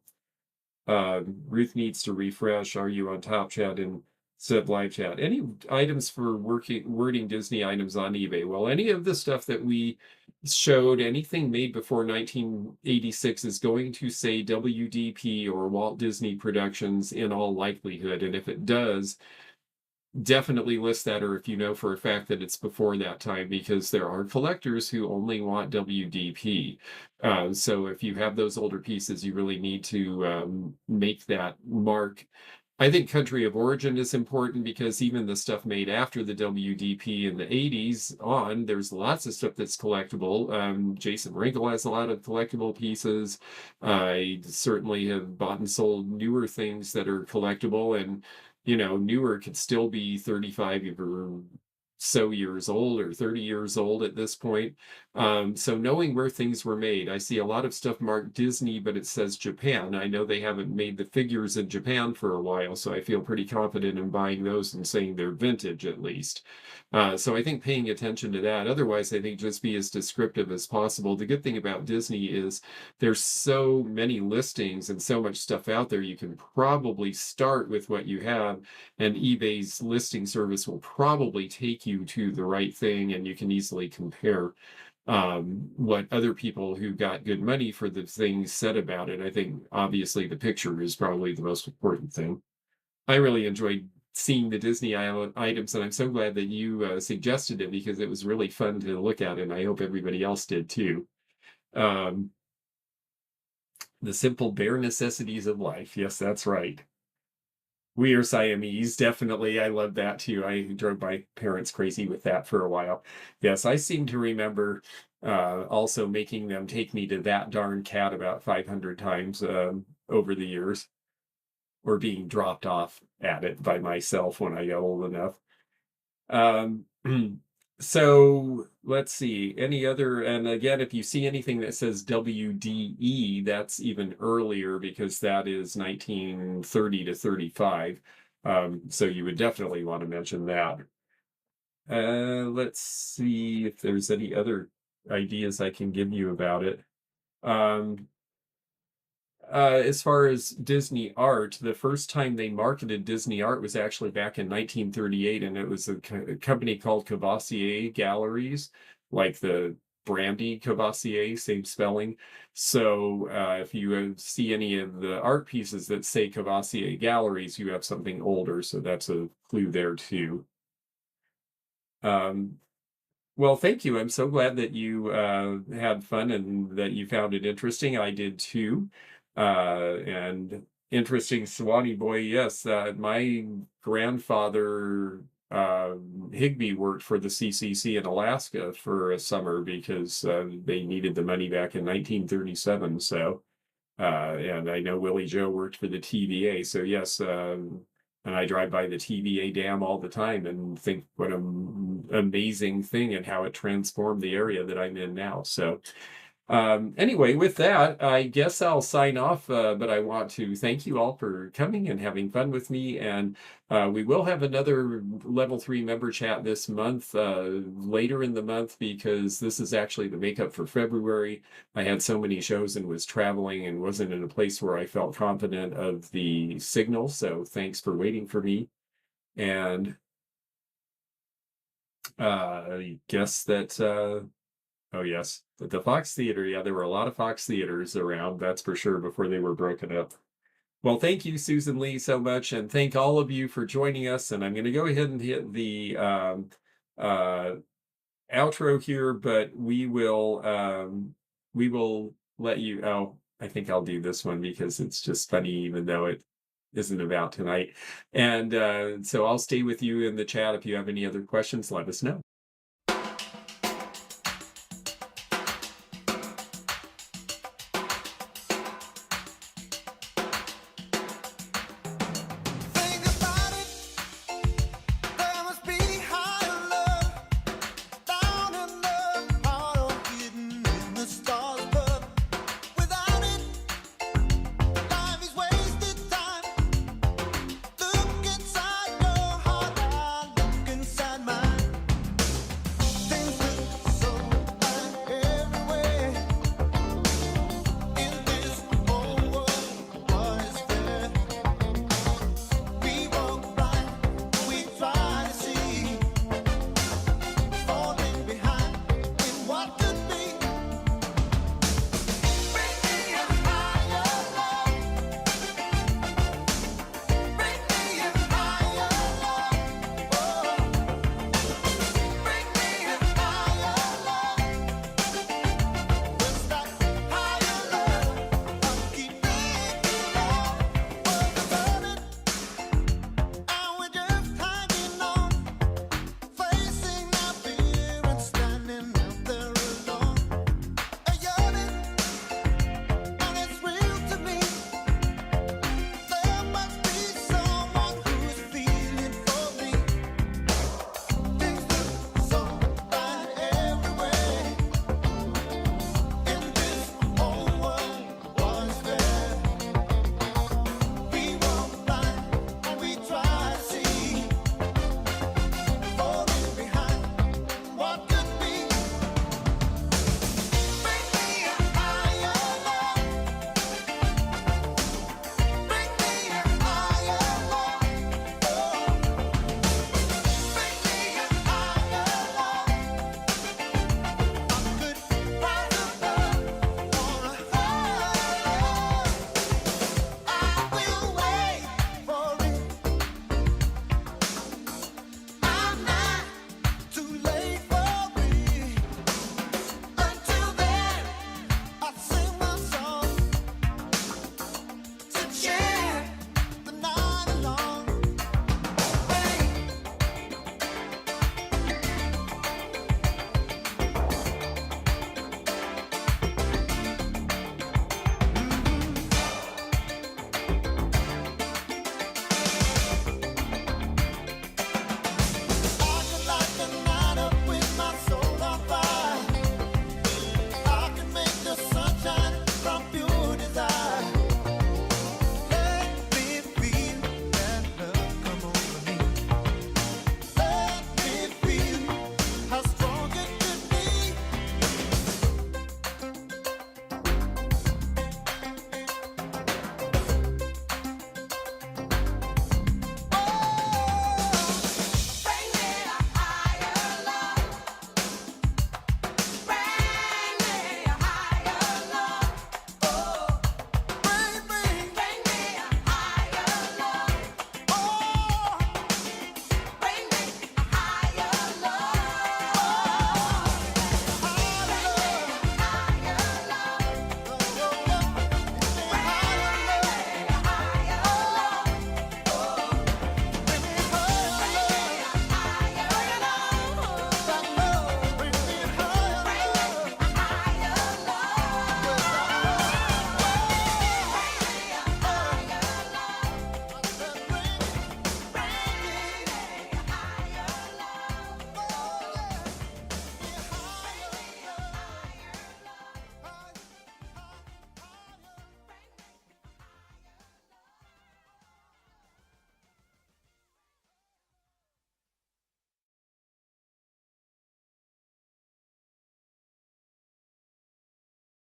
S1: Ruth needs to refresh. Are you on Top Chat and said live chat? Any items for wording Disney items on eBay? Well, any of the stuff that we showed, anything made before 1986 is going to say WDP or Walt Disney Productions in all likelihood. And if it does, definitely list that, or if you know for a fact that it's before that time, because there are collectors who only want WDP. So if you have those older pieces, you really need to make that mark. I think country of origin is important, because even the stuff made after the WDP in the 80s on, there's lots of stuff that's collectible. Jason Wrinkle has a lot of collectible pieces. I certainly have bought and sold newer things that are collectible, and newer could still be 35 or so years old, or 30 years old at this point. So knowing where things were made, I see a lot of stuff marked Disney, but it says Japan. I know they haven't made the figures in Japan for a while, so I feel pretty confident in buying those and saying they're vintage at least. So I think paying attention to that. Otherwise, I think just be as descriptive as possible. The good thing about Disney is there's so many listings and so much stuff out there. You can probably start with what you have, and eBay's listing service will probably take you to the right thing, and you can easily compare what other people who got good money for the things said about it. I think obviously the picture is probably the most important thing. I really enjoyed seeing the Disney items, and I'm so glad that you suggested it because it was really fun to look at, and I hope everybody else did too. Um, the simple bare necessities of life. Yes, that's right. We are Siamese, definitely. I love that too. I drove my parents crazy with that for a while. Yes, I seem to remember also making them take me to that darn cat about 500 times over the years, or being dropped off at it by myself when I got old enough. Um, so let's see, any other, and again, if you see anything that says WDE, that's even earlier because that is 1930 to 35. So you would definitely want to mention that. Let's see if there's any other ideas I can give you about it. Um, as far as Disney art, the first time they marketed Disney art was actually back in 1938, and it was a company called Cavassier Galleries, like the brandy Cavassier, same spelling. So if you see any of the art pieces that say Cavassier Galleries, you have something older, so that's a clue there too. Um, well, thank you. I'm so glad that you had fun and that you found it interesting. I did too. And interesting, Swanee boy. Yes, my grandfather Higby worked for the CCC in Alaska for a summer because they needed the money back in 1937. So and I know Willie Joe worked for the TVA. So yes, and I drive by the TVA dam all the time and think what an amazing thing and how it transformed the area that I'm in now. So anyway, with that, I guess I'll sign off, but I want to thank you all for coming and having fun with me. And we will have another level 3 member chat this month, later in the month, because this is actually the makeup for February. I had so many shows and was traveling and wasn't in a place where I felt confident of the signal. So thanks for waiting for me. And I guess that oh yes, the Fox Theater. Yeah, there were a lot of Fox theaters around, that's for sure, before they were broken up. Well, thank you, Susan Lee, so much, and thank all of you for joining us. And I'm going to go ahead and hit the uh, outro here, but we will let you. Oh, I think I'll do this one because it's just funny, even though it isn't about tonight. And so I'll stay with you in the chat. If you have any other questions, let us know.